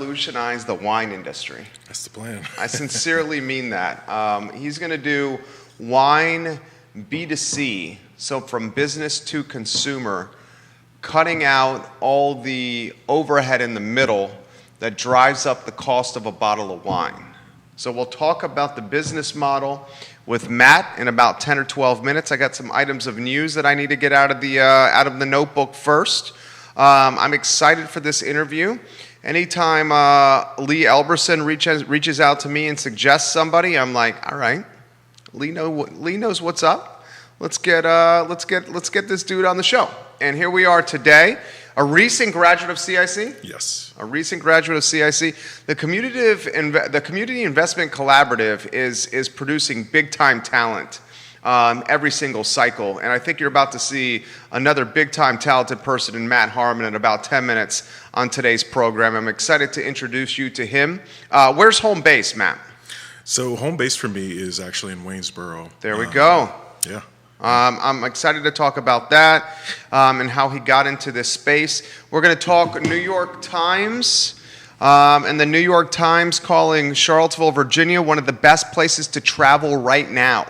revolutionize the wine industry. That's the plan. I sincerely mean that. He's going to do wine B2C, so from business to consumer, cutting out all the overhead in the middle that drives up the cost of a bottle of wine. So we'll talk about the business model with Matt in about 10 or 12 minutes. I got some items of news that I need to get out of the notebook first. I'm excited for this interview. Anytime Lee Elberson reaches out to me and suggests somebody, I'm like, all right, Lee knows what's up. Let's get this dude on the show. And here we are today. A recent graduate of CIC? Yes. A recent graduate of CIC. The Community Investment Collaborative is producing big-time talent every single cycle. And I think you're about to see another big-time talented person in Matt Harmon in about 10 minutes on today's program. I'm excited to introduce you to him. Where's home base, Matt? So home base for me is actually in Waynesboro. There we go. Yeah. I'm excited to talk about that and how he got into this space. We're going to talk New York Times and the New York Times calling Charlottesville, Virginia, one of the best places to travel right now.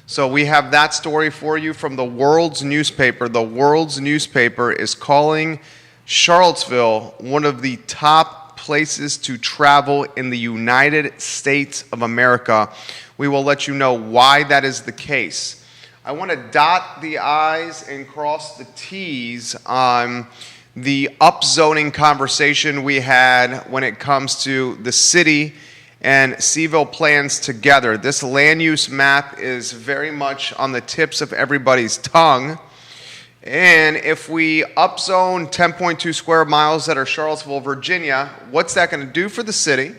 So we have that story for you from the World's newspaper. The World's newspaper is calling Charlottesville one of the top places to travel in the United States of America. We will let you know why that is the case. I want to dot the I's and cross the T's on the upzoning conversation we had when it comes to the city and Seaville plans together. This land use map is very much on the tips of everybody's tongue. And if we upzone 10.2 square miles that are Charlottesville, Virginia, what's that going to do for the city?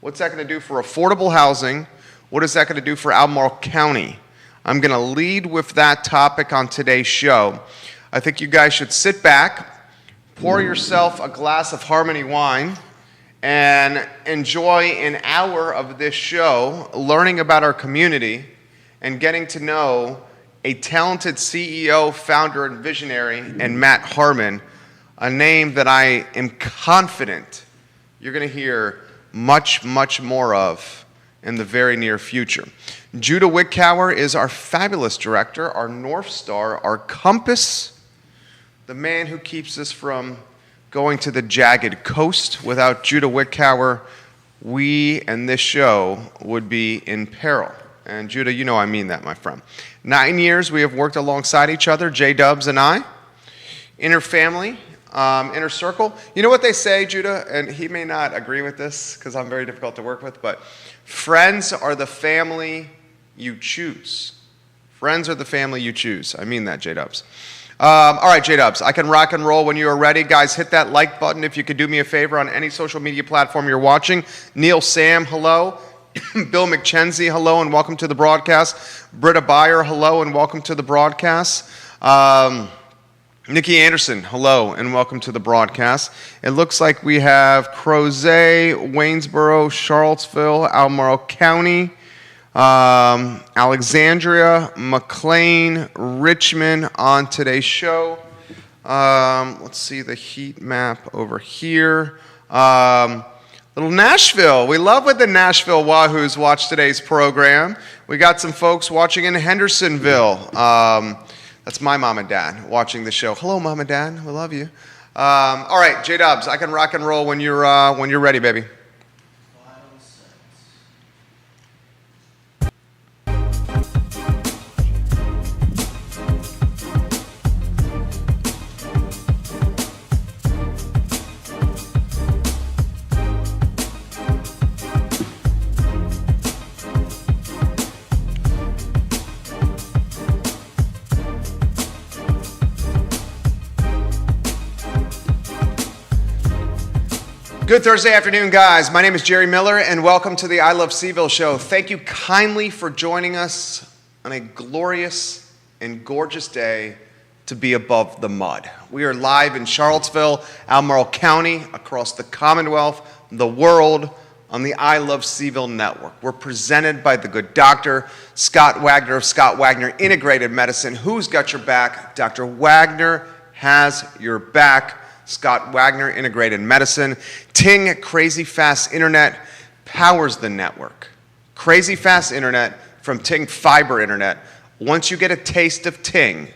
What's that going to do for affordable housing? What is that going to do for Albemarle County? I'm going to lead with that topic on today's show. I think you guys should sit back, pour yourself a glass of Harmony wine, and enjoy an hour of this show learning about our community and getting to know a talented CEO, founder, and visionary, and Matt Harmon, a name that I am confident you're going to hear much, much more of in the very near future. Judah Wickower is our fabulous director, our North Star, our compass, the man who keeps us from going to the jagged coast. Without Judah Wickower, we and this show would be in peril. And Judah, you know I mean that, my friend. 9 years we have worked alongside each other, J-Dubs and I. Inner family, inner circle. You know what they say, Judah? And he may not agree with this because I'm very difficult to work with, but friends are the family you choose. Friends are the family you choose. I mean that, J-Dubs. All right, J-Dubs, I can rock and roll when you are ready. Guys, hit that like button if you could do me a favor on any social media platform you're watching. Neil Sam, hello. Bill McKenzie, hello and welcome to the broadcast. Britta Byer, hello and welcome to the broadcast. Nikki Anderson, hello and welcome to the broadcast. It looks like we have Crozet, Waynesboro, Charlottesville, Albemarle County, Alexandria, McLean, Richmond on today's show. Let's see the heat map over here. Little Nashville. We love when the Nashville Wahoos watch today's program. We got some folks watching in Hendersonville. That's my mom and dad watching the show. Hello, mom and dad. We love you. All right, J-Dubs, I can rock and roll when you're ready, baby. Good Thursday afternoon, guys. My name is Jerry Miller, and welcome to the I Love Seaville show. Thank you kindly for joining us on a glorious and gorgeous day to be above the mud. We are live in Charlottesville, Albemarle County, across the Commonwealth, the world, on the I Love Seaville network. We're presented by the good doctor, Scott Wagner of Scott Wagner Integrated Medicine. Who's got your back? Dr. Wagner has your back. Scott Wagner, Integrated Medicine. Ting Crazy Fast Internet powers the network. Crazy Fast Internet from Ting Fiber Internet. Once you get a taste of Ting,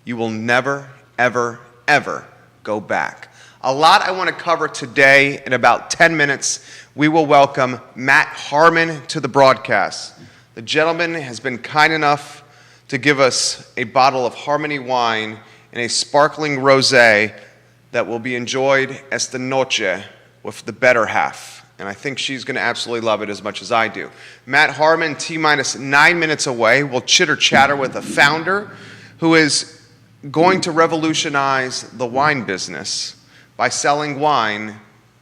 you will never, ever, ever go back. A lot I want to cover today. In about 10 minutes, we will welcome Matt Harmon to the broadcast. The gentleman has been kind enough to give us a bottle of Harmony wine and a sparkling rosé that will be enjoyed esta noche with the better half. And I think she's going to absolutely love it as much as I do. Matt Harmon, T-minus 9 minutes away, will chitter-chatter with a founder who is going to revolutionize the wine business by selling wine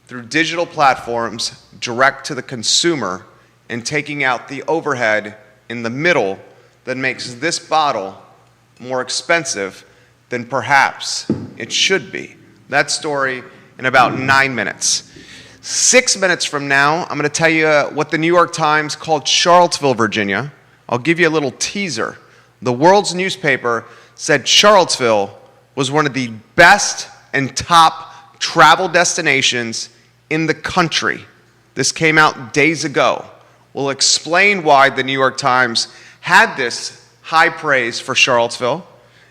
through digital platforms direct to the consumer and taking out the overhead in the middle that makes this bottle more expensive than perhaps it should be. That story in about 9 minutes. 6 minutes from now, I'm going to tell you what the New York Times called Charlottesville, Virginia. I'll give you a little teaser. The world's newspaper said Charlottesville was one of the best and top travel destinations in the country. This came out days ago. We'll explain why the New York Times had this high praise for Charlottesville,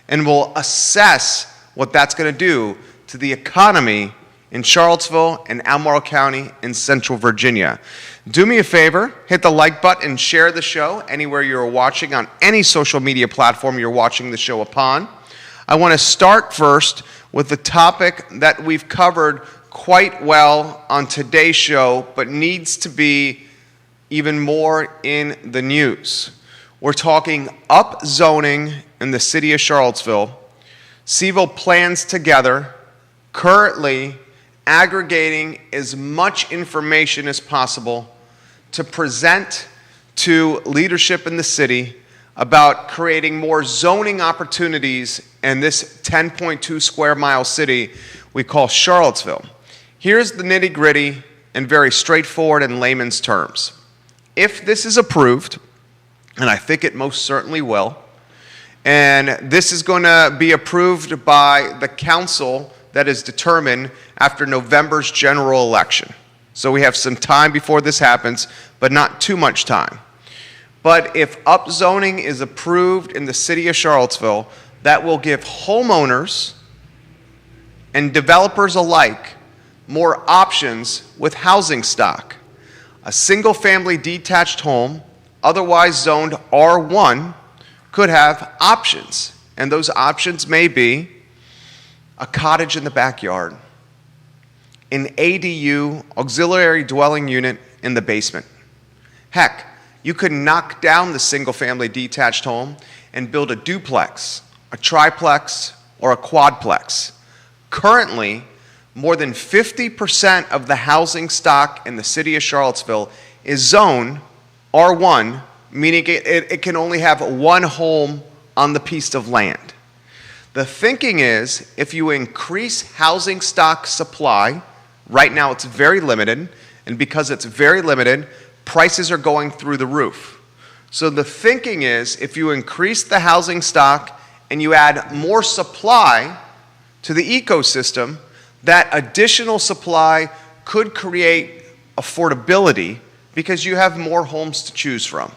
and we'll assess what that's going to do to the economy in Charlottesville and Albemarle County in Central Virginia. Do me a favor, hit the like button and share the show anywhere you're watching on any social media platform you're watching the show upon. I want to start first with the topic that we've covered quite well on today's show, but needs to be even more in the news. We're talking upzoning in the city of Charlottesville. CVille plans together, currently aggregating as much information as possible to present to leadership in the city about creating more zoning opportunities in this 10.2 square mile city we call Charlottesville. Here's the nitty-gritty and very straightforward in layman's terms. If this is approved, and I think it most certainly will, and this is going to be approved by the council that is determined after November's general election. So we have some time before this happens, but not too much time. But if upzoning is approved in the city of Charlottesville, that will give homeowners and developers alike more options with housing stock. A single-family detached home, otherwise zoned R1, could have options. And those options may be a cottage in the backyard, an ADU, auxiliary dwelling unit, in the basement. Heck, you could knock down the single-family detached home and build a duplex, a triplex, or a quadplex. Currently, more than 50% of the housing stock in the city of Charlottesville is zoned R1, meaning it can only have one home on the piece of land. The thinking is, if you increase housing stock supply, right now it's very limited, and because it's very limited, prices are going through the roof. So the thinking is, if you increase the housing stock and you add more supply to the ecosystem, that additional supply could create affordability because you have more homes to choose from.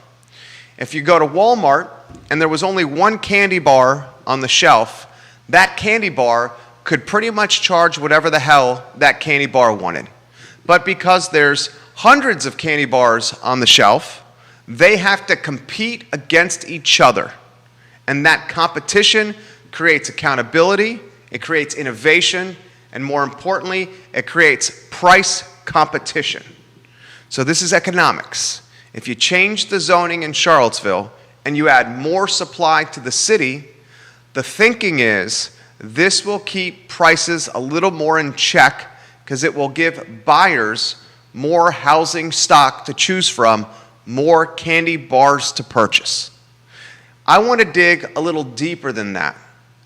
If you go to Walmart and there was only one candy bar on the shelf, that candy bar could pretty much charge whatever the hell that candy bar wanted. But because there's hundreds of candy bars on the shelf, they have to compete against each other. And that competition creates accountability, it creates innovation, and more importantly, it creates price competition. So this is economics. If you change the zoning in Charlottesville and you add more supply to the city, the thinking is this will keep prices a little more in check because it will give buyers more housing stock to choose from, more candy bars to purchase. I want to dig a little deeper than that.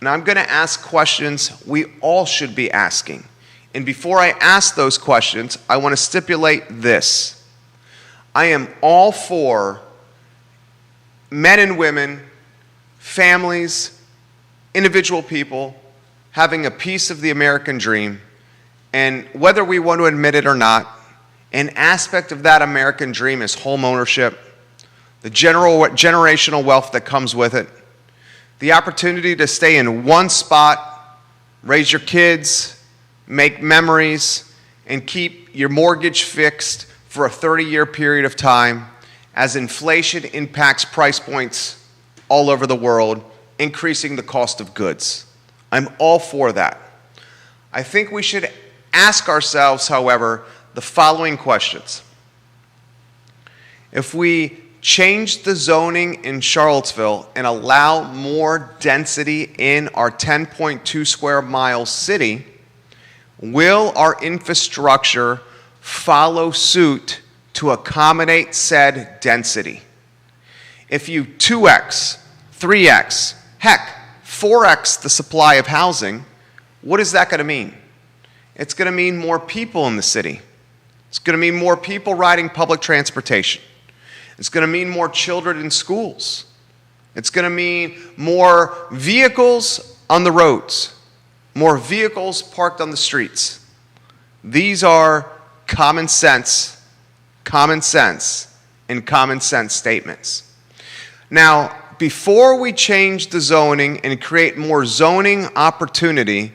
And I'm going to ask questions we all should be asking. And before I ask those questions, I want to stipulate this. I am all for men and women, families, individual people having a piece of the American dream And whether we want to admit it or not, an aspect of that American dream is home ownership, the generational wealth that comes with it, the opportunity to stay in one spot, raise your kids, make memories, and keep your mortgage fixed for a 30-year period of time as inflation impacts price points all over the world, increasing the cost of goods. I'm all for that. I think we should ask ourselves, however, the following questions. If we change the zoning in Charlottesville and allow more density in our 10.2 square mile city, will our infrastructure follow suit to accommodate said density? If you 2x, 3x, heck, 4x the supply of housing, what is that going to mean? It's going to mean more people in the city. It's going to mean more people riding public transportation. It's going to mean more children in schools. It's going to mean more vehicles on the roads, more vehicles parked on the streets. These are common sense, and common sense statements. Now, before we change the zoning and create more zoning opportunity,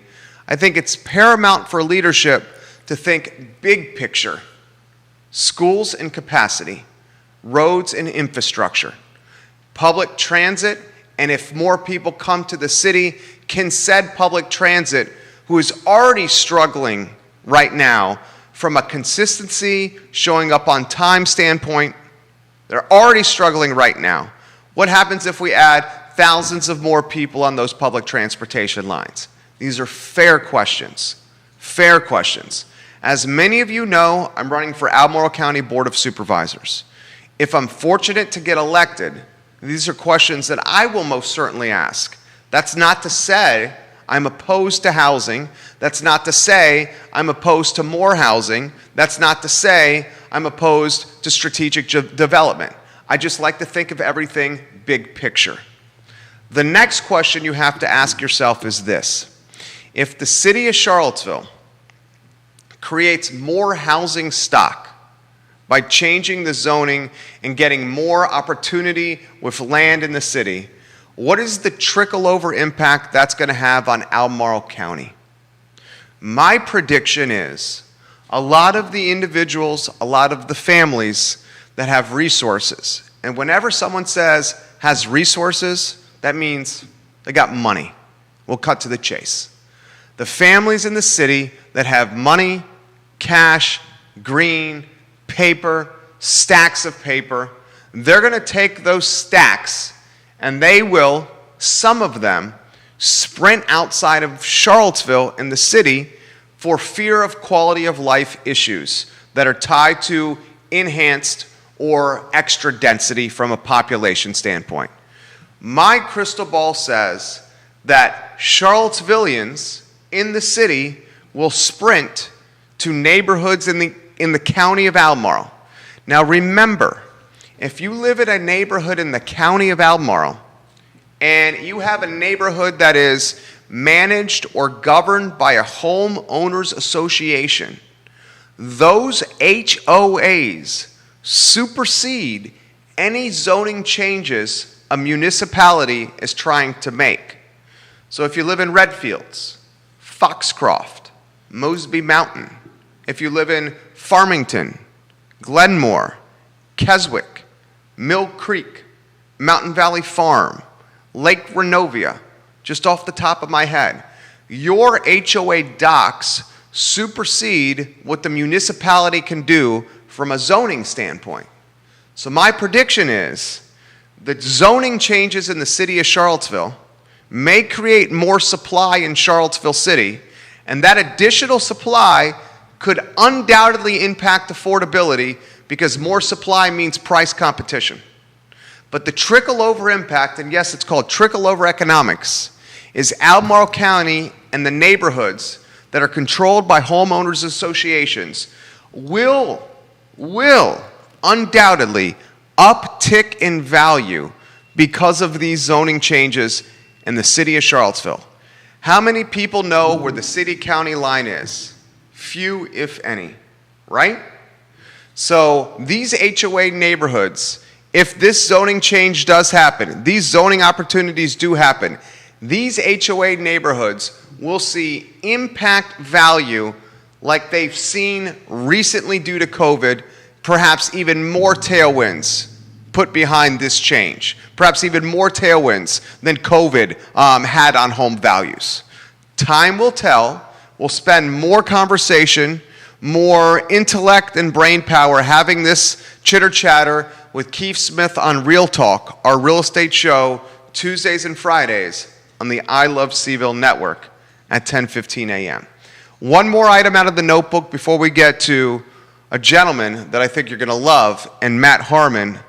I think it's paramount for leadership to think big picture. Schools and capacity, roads and infrastructure, public transit, and if more people come to the city, can said public transit, who is already struggling right now from a consistency, showing up on time standpoint, they're already struggling right now. What happens if we add thousands of more people on those public transportation lines? These are fair questions. Fair questions. As many of you know, I'm running for Albemarle County Board of Supervisors. If I'm fortunate to get elected, these are questions that I will most certainly ask. That's not to say I'm opposed to housing. That's not to say I'm opposed to more housing. That's not to say I'm opposed to strategic development. I just like to think of everything big picture. The next question you have to ask yourself is this. If the city of Charlottesville creates more housing stock by changing the zoning and getting more opportunity with land in the city, what is the trickle-over impact that's going to have on Albemarle County? My prediction is a lot of the individuals, a lot of the families that have resources, and whenever someone says has resources, that means they got money. We'll cut to the chase. The families in the city that have money, cash, green, paper, stacks of paper, they're going to take those stacks and they will, some of them, sprint outside of Charlottesville in the city for fear of quality of life issues that are tied to enhanced or extra density from a population standpoint. My crystal ball says that Charlottesvillians in the city will sprint to neighborhoods in the county of Albemarle. Now remember, if you live in a neighborhood in the county of Albemarle and you have a neighborhood that is managed or governed by a homeowners association, those HOAs supersede any zoning changes a municipality is trying to make. So if you live in Redfields, Foxcroft, Mosby Mountain, if you live in Farmington, Glenmore, Keswick, Mill Creek, Mountain Valley Farm, Lake Renovia, just off the top of my head, your HOA docs supersede what the municipality can do from a zoning standpoint. So my prediction is that zoning changes in the city of Charlottesville may create more supply in Charlottesville City, and that additional supply could undoubtedly impact affordability because more supply means price competition. But the trickle-over impact, and yes, it's called trickle-over economics, is Albemarle County and the neighborhoods that are controlled by homeowners associations will undoubtedly uptick in value because of these zoning changes in the city of Charlottesville. How many people know where the city-county line is? Few, if any, right? So these HOA neighborhoods, if this zoning change does happen, these zoning opportunities do happen, these HOA neighborhoods will see impact value like they've seen recently due to COVID, perhaps even more tailwinds put behind this change, perhaps even more tailwinds than COVID had on home values. Time will tell. We'll spend more conversation, more intellect and brain power having this chitter chatter with Keith Smith on Real Talk, our real estate show, Tuesdays and Fridays on the I Love Seville network at 10:15 a.m. One more item out of the notebook before we get to a gentleman that I think you're going to love, and Matt Harmon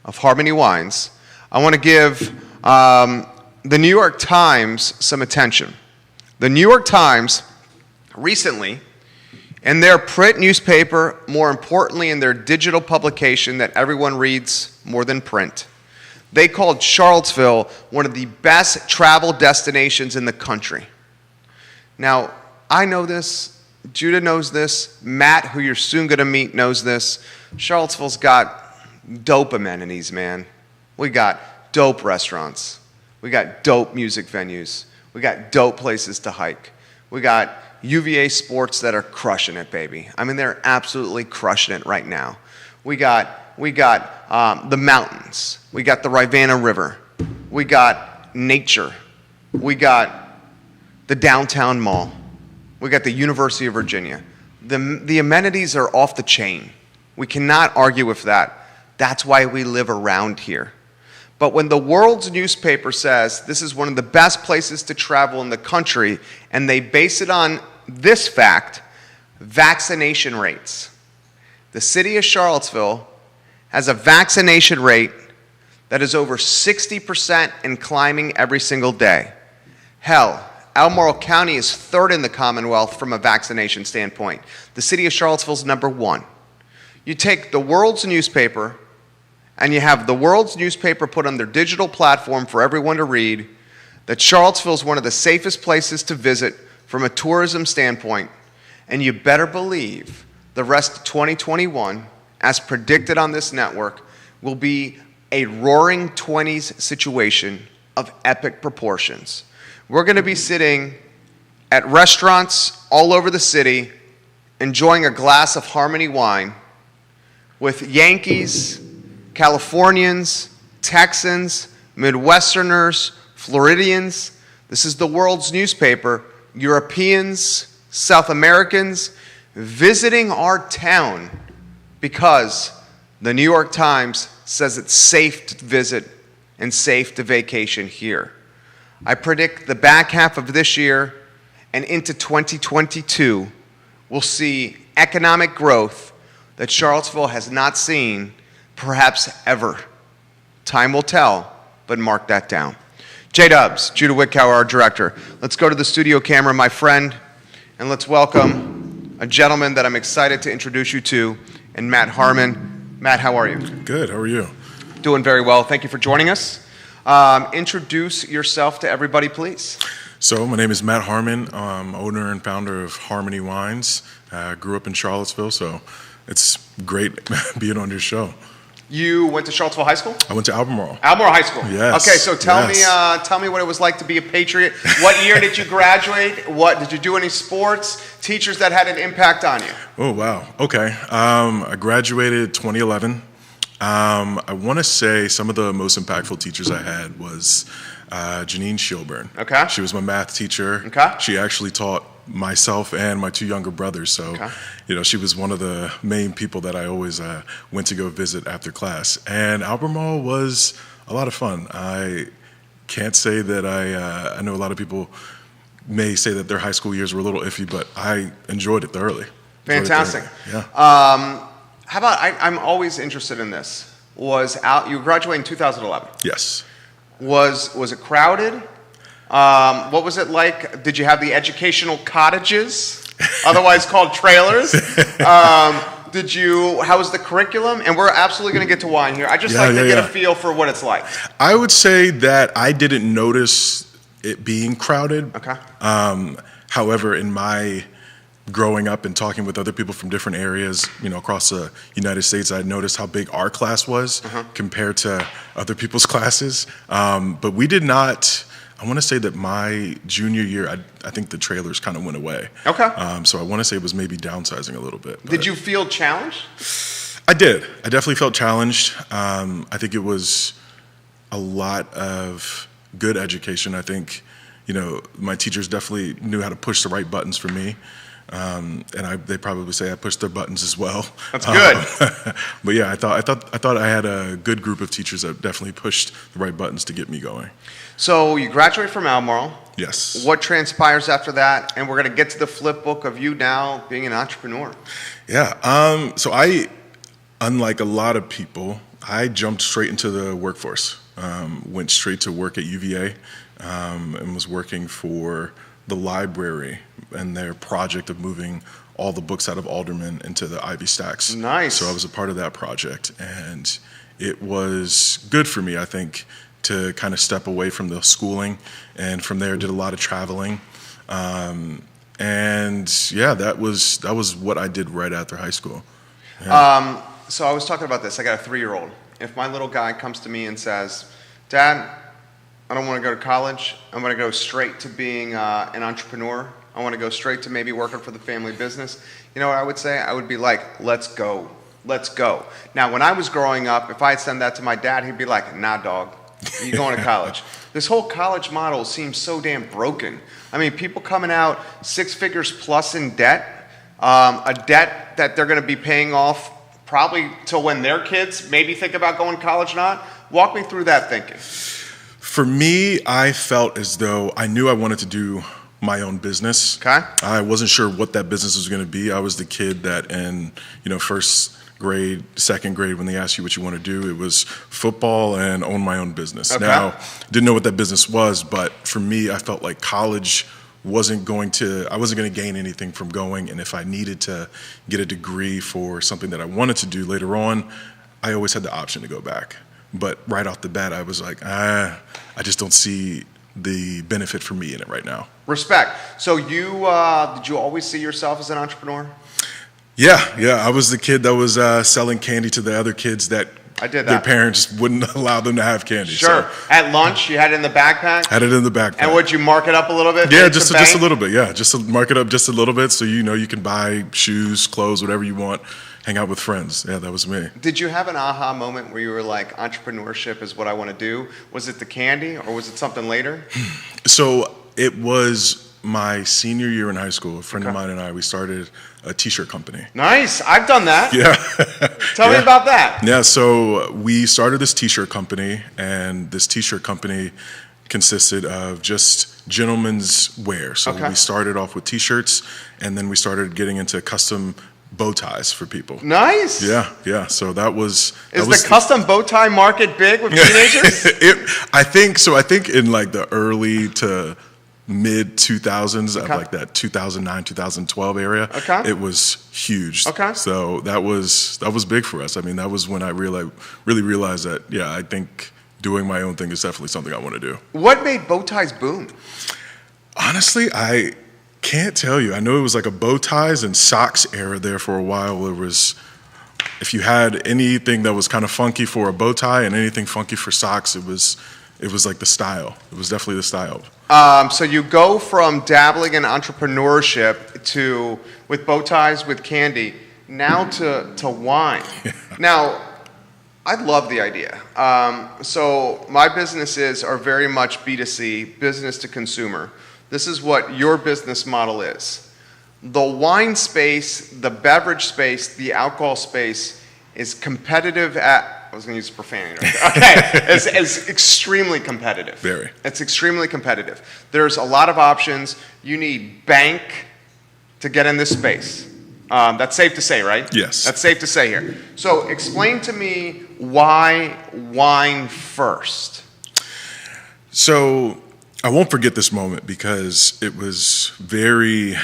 of Harmony Wines. I want to give the New York Times some attention. The New York Times recently, in their print newspaper, more importantly in their digital publication that everyone reads more than print, they called Charlottesville one of the best travel destinations in the country. Now, I know this, Judah knows this, Matt, who you're soon going to meet, knows this. Charlottesville's got dope amenities, man. We got dope restaurants. We got dope music venues. We got dope places to hike. We got UVA sports that are crushing it, baby. I mean, they're absolutely crushing it right now. We got the mountains. We got the Rivanna River. We got nature. We got the downtown mall. We got the University of Virginia. The amenities are off the chain. We cannot argue with that. That's why we live around here. But when the world's newspaper says this is one of the best places to travel in the country, and they base it on this fact, vaccination rates. The city of Charlottesville has a vaccination rate that is over 60% and climbing every single day. Hell, Albemarle County is third in the Commonwealth from a vaccination standpoint. The city of Charlottesville is number one. You take the world's newspaper, and you have the world's newspaper put on their digital platform for everyone to read, that Charlottesville is one of the safest places to visit from a tourism standpoint, and you better believe the rest of 2021, as predicted on this network, will be a roaring 20s situation of epic proportions. We're going to be sitting at restaurants all over the city, enjoying a glass of Harmony wine with Yankees, Californians, Texans, Midwesterners, Floridians. This is the world's newspaper. Europeans, South Americans visiting our town because the New York Times says it's safe to visit and safe to vacation here. I predict the back half of this year and into 2022 we'll see economic growth that Charlottesville has not seen perhaps ever. Time will tell, but mark that down. J-Dubs, Judah Wickower, our director. Let's go to the studio camera, my friend, and let's welcome a gentleman that I'm excited to introduce you to, and Matt Harmon. Matt, how are you? Good. How are you? Doing very well. Thank you for joining us. Introduce yourself to everybody, please. So my name is Matt Harmon. I'm owner and founder of Harmony Wines. Grew up in Charlottesville, so it's great being on your show. You went to Charlottesville High School? I went to Albemarle. Albemarle High School. Yes. Okay, so tell me what it was like to be a Patriot. What year did you graduate? What did you do any sports? Teachers that had an impact on you? Oh wow. Okay. I graduated 2011. I want to say some of the most impactful teachers I had was Janine Shilburn. Okay. She was my math teacher. Okay. She actually taught myself and my two younger brothers. So, she was one of the main people that I always went to go visit after class. And Albemarle was a lot of fun. I can't say that I know a lot of people may say that their high school years were a little iffy, but I enjoyed it thoroughly. Fantastic. Yeah. How about, I'm always interested in this. You graduated in 2011. Yes. Was it crowded? What was it like? Did you have the educational cottages, otherwise called trailers? How was the curriculum? And we're absolutely going to get to wine here. I just like to get a feel for what it's like. I would say that I didn't notice it being crowded. Okay. However, in my growing up and talking with other people from different areas, across the United States, I noticed how big our class was compared to other people's classes. But we did not. I want to say that my junior year, I think the trailers kind of went away. Okay. So I want to say it was maybe downsizing a little bit. Did you feel challenged? I did. I definitely felt challenged. I think it was a lot of good education. I think, my teachers definitely knew how to push the right buttons for me. And they probably say I pushed their buttons as well. That's good. But yeah, I thought I had a good group of teachers that definitely pushed the right buttons to get me going. So you graduate from Albemarle. Yes. What transpires after that? And we're going to get to the flip book of you now being an entrepreneur. Yeah. So unlike a lot of people, I jumped straight into the workforce. Went straight to work at UVA and was working for the library and their project of moving all the books out of Alderman into the Ivy Stacks. Nice. So I was a part of that project, and it was good for me, I think, to kind of step away from the schooling, and from there did a lot of traveling. And yeah, that was what I did right after high school. Yeah. So I was talking about this. I got a 3-year-old. If my little guy comes to me and says, "Dad, I don't want to go to college. I'm going to go straight to being an entrepreneur. I want to go straight to maybe working for the family business." You know what I would say? I would be like, "Let's go. Let's go." Now, when I was growing up, if I had said that to my dad, he'd be like, "Nah, dog. You going to college?" This whole college model seems so damn broken. I mean, people coming out 6 figures plus in debt, a debt that they're going to be paying off probably till when their kids maybe think about going to college or not. Walk me through that thinking. For me, I felt as though I knew I wanted to do my own business. Okay. I wasn't sure what that business was going to be. I was the kid that in, first grade, second grade, when they asked you what you want to do, it was football and own my own business. Okay. Now, didn't know what that business was, but for me, I felt like college I wasn't going to gain anything from going, and if I needed to get a degree for something that I wanted to do later on, I always had the option to go back. But right off the bat, I was like, I just don't see the benefit for me in it right now. Respect. So you did you always see yourself as an entrepreneur? Yeah. I was the kid that was selling candy to the other kids that I did their that. parents wouldn't allow them to have candy. Sure. So. At lunch, you had it in the backpack? Had it in the backpack. And would you mark it up a little bit? Yeah, just a little bit. Yeah, just to mark it up just a little bit so you can buy shoes, clothes, whatever you want, hang out with friends. Yeah, that was me. Did you have an aha moment where you were like, entrepreneurship is what I want to do? Was it the candy or was it something later? So it was my senior year in high school. A friend of mine and I, we started a t-shirt company. Nice. I've done that. Yeah. Tell me about that. Yeah, so we started this t-shirt company, and this t-shirt company consisted of just gentlemen's wear. So we started off with t-shirts, and then we started getting into custom bow ties for people. Nice. Yeah. So that was... Is the custom bow tie market big with teenagers? I think so. I think in like the early to mid 2000s, of like that 2009, 2012 area, it was huge. So that was big for us. I mean, that was when I really realized that, I think doing my own thing is definitely something I want to do. What made bow ties boom? Honestly, I can't tell you. I know it was like a bow ties and socks era there for a while. It was, if you had anything that was kind of funky for a bow tie and anything funky for socks, it was like the style. It was definitely the style. So you go from dabbling in entrepreneurship to, with bow ties, with candy, now to wine. Now, I love the idea. So my businesses are very much B2C, business to consumer. This is what your business model is. The wine space, the beverage space, the alcohol space is competitive at, I was going to use profanity. Okay, it's extremely competitive. Very. It's extremely competitive. There's a lot of options. You need bank to get in this space. That's safe to say, right? Yes. That's safe to say here. So explain to me why wine first. So I won't forget this moment because it was very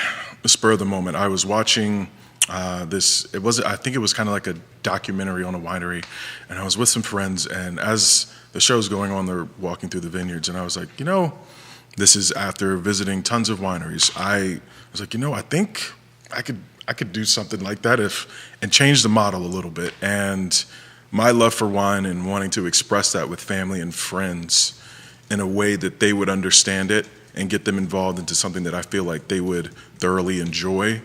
spur of the moment. I was watching I think it was kind of like a documentary on a winery, and I was with some friends, and as the show's going on, they're walking through the vineyards, and I was like, this is after visiting tons of wineries. I was like, I think I could do something like that and change the model a little bit. And my love for wine and wanting to express that with family and friends in a way that they would understand it and get them involved into something that I feel like they would thoroughly enjoy,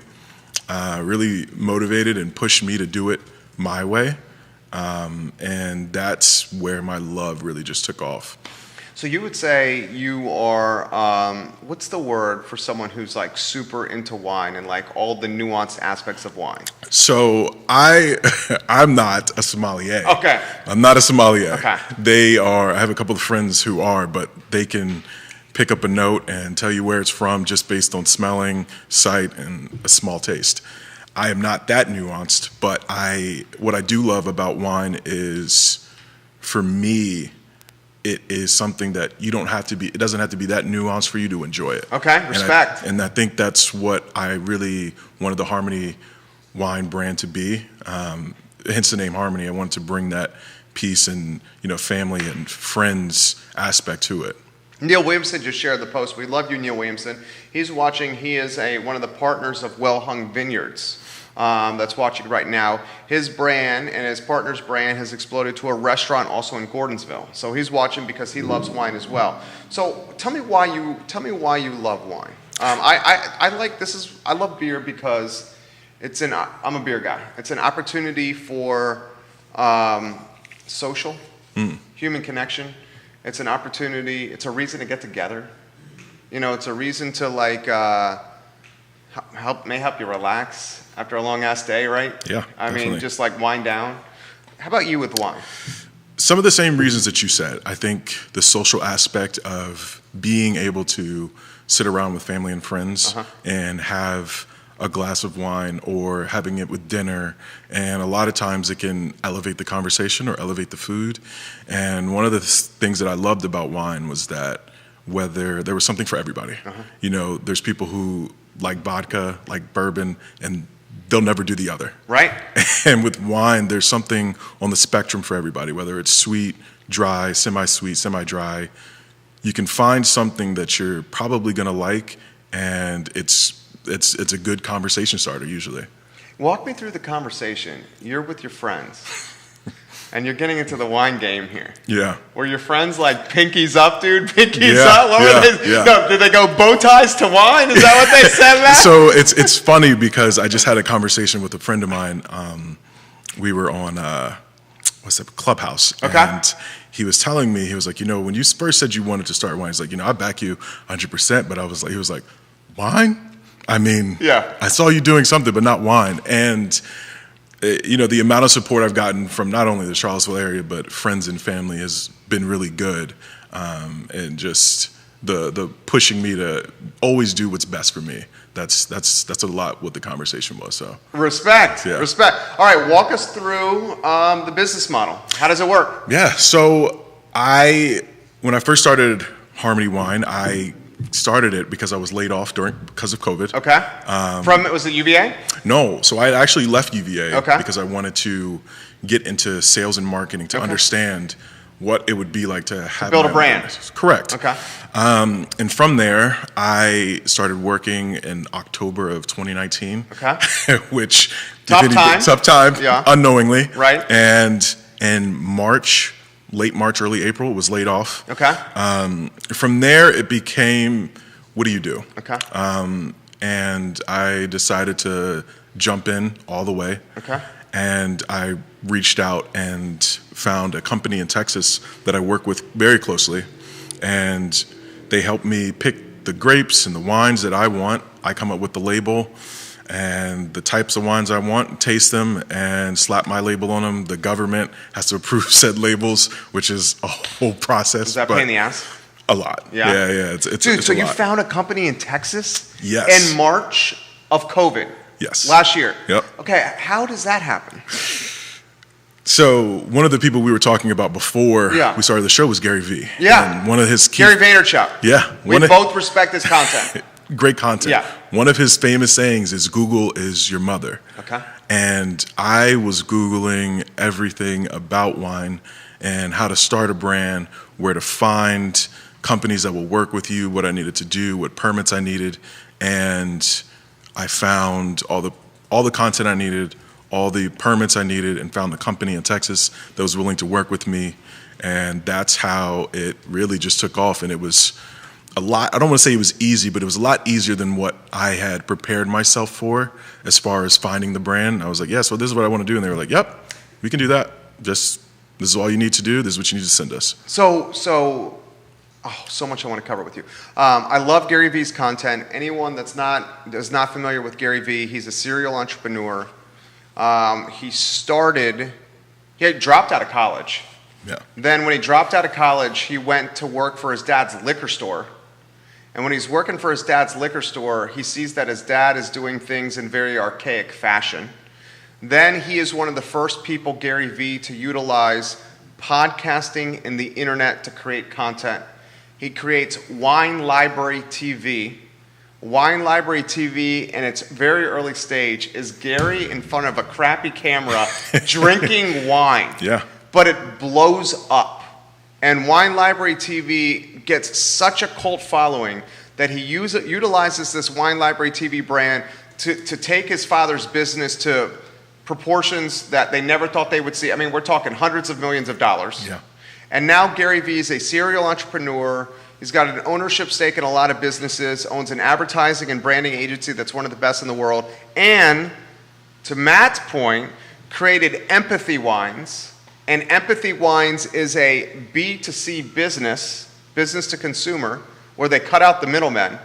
really motivated and pushed me to do it my way. And that's where my love really just took off. So you would say you are, what's the word for someone who's like super into wine and like all the nuanced aspects of wine? So I'm not a sommelier. Okay. I'm not a sommelier. Okay. I have a couple of friends who are, but they can pick up a note and tell you where it's from just based on smelling, sight, and a small taste. I am not that nuanced, but what I do love about wine is, for me, it is something that it doesn't have to be that nuanced for you to enjoy it. Okay, respect. And I think that's what I really wanted the Harmony wine brand to be. Hence the name Harmony. I wanted to bring that peace and, family and friends aspect to it. Neil Williamson just shared the post. We love you, Neil Williamson. He's watching. He is one of the partners of Well Hung Vineyards. That's watching right now. His brand and his partner's brand has exploded to a restaurant also in Gordonsville. So he's watching because he loves wine as well. So tell me why you love wine. I love beer because I'm a beer guy. It's an opportunity for social, human connection. It's an opportunity. It's a reason to get together. It's a reason to help you relax after a long ass day, right? Yeah, definitely. I mean, just like wind down. How about you with wine? Some of the same reasons that you said. I think the social aspect of being able to sit around with family and friends and have a glass of wine or having it with dinner, and a lot of times it can elevate the conversation or elevate the food. And one of the things that I loved about wine was that whether there was something for everybody. There's people who like vodka, like bourbon, and they'll never do the other. Right. And with wine, there's something on the spectrum for everybody, whether it's sweet, dry, semi-sweet, semi-dry. You can find something that you're probably going to like, and it's a good conversation starter usually. Walk me through the conversation. You're with your friends, and you're getting into the wine game here. Yeah. Were your friends like pinkies up, dude? Pinkies up? What were they? Yeah. No, did they go bow ties to wine? Is that what they said, man? So it's funny because I just had a conversation with a friend of mine. We were on Clubhouse. Okay. And he was telling me, he was like, when you first said you wanted to start wine, he's like, I back you 100%. But he was like, wine? I mean, I saw you doing something, but not wine. And the amount of support I've gotten from not only the Charlottesville area, but friends and family has been really good. And just the pushing me to always do what's best for me. That's a lot what the conversation was. So respect. All right, walk us through the business model. How does it work? Yeah. So when I first started Harmony Wine, I started it because I was laid off because of COVID. Okay. Was it UVA? No. So I actually left UVA Okay. because I wanted to get into sales and marketing to understand what it would be like to build a brand. Correct. Okay. And from there, I started working in October of 2019. Okay. Which tough time. Yeah. Unknowingly. Right. And in March, late March, early April, was laid off. Okay. From there, it became, what do you do? Okay. And I decided to jump in all the way. Okay. And I reached out and found a company in Texas that I work with very closely. And they helped me pick the grapes and the wines that I want. I come up with the label and the types of wines I want, taste them, and slap my label on them. The government has to approve said labels, which is a whole process. Is that pain in the ass? A lot. Yeah. It's Dude, so a you lot. found a company in Texas? Yes. In March of COVID? Yes. Last year? Yep. Okay, how does that happen? So one of the people we were talking about before we started the show was Gary Vee. Yeah. And one of his Gary Vaynerchuk. Yeah. We both respect his content. Great content. Yeah. One of his famous sayings is Google is your mother. Okay. And I was Googling everything about wine and how to start a brand, where to find companies that will work with you, what I needed to do, what permits I needed. And I found all the content I needed, all the permits I needed, and found the company in Texas that was willing to work with me. And that's how it really just took off. And it was a lot, I don't want to say it was easy, but it was a lot easier than what I had prepared myself for as far as finding the brand. I was like, yeah, so this is what I want to do. And they were like, yep, we can do that. Just, this is all you need to do. This is what you need to send us. So much I want to cover with you. I love Gary Vee's content. Anyone that's not familiar with Gary Vee, he's a serial entrepreneur. He dropped out of college. Yeah. Then when he dropped out of college, he went to work for his dad's liquor store. And when he's working for his dad's liquor store, he sees that his dad is doing things in very archaic fashion. Then he is one of the first people, Gary Vee, to utilize podcasting and the internet to create content. He creates Wine Library TV. Wine Library TV, in its very early stage, is Gary in front of a crappy camera drinking wine. Yeah. But it blows up. And Wine Library TV gets such a cult following that he utilizes this Wine Library TV brand to take his father's business to proportions that they never thought they would see. I mean, we're talking hundreds of millions of dollars. Yeah. And now Gary Vee is a serial entrepreneur. He's got an ownership stake in a lot of businesses, owns an advertising and branding agency that's one of the best in the world, and, to Matt's point, created Empathy Wines. And Empathy Wines is a B2C business to consumer, where they cut out the middlemen.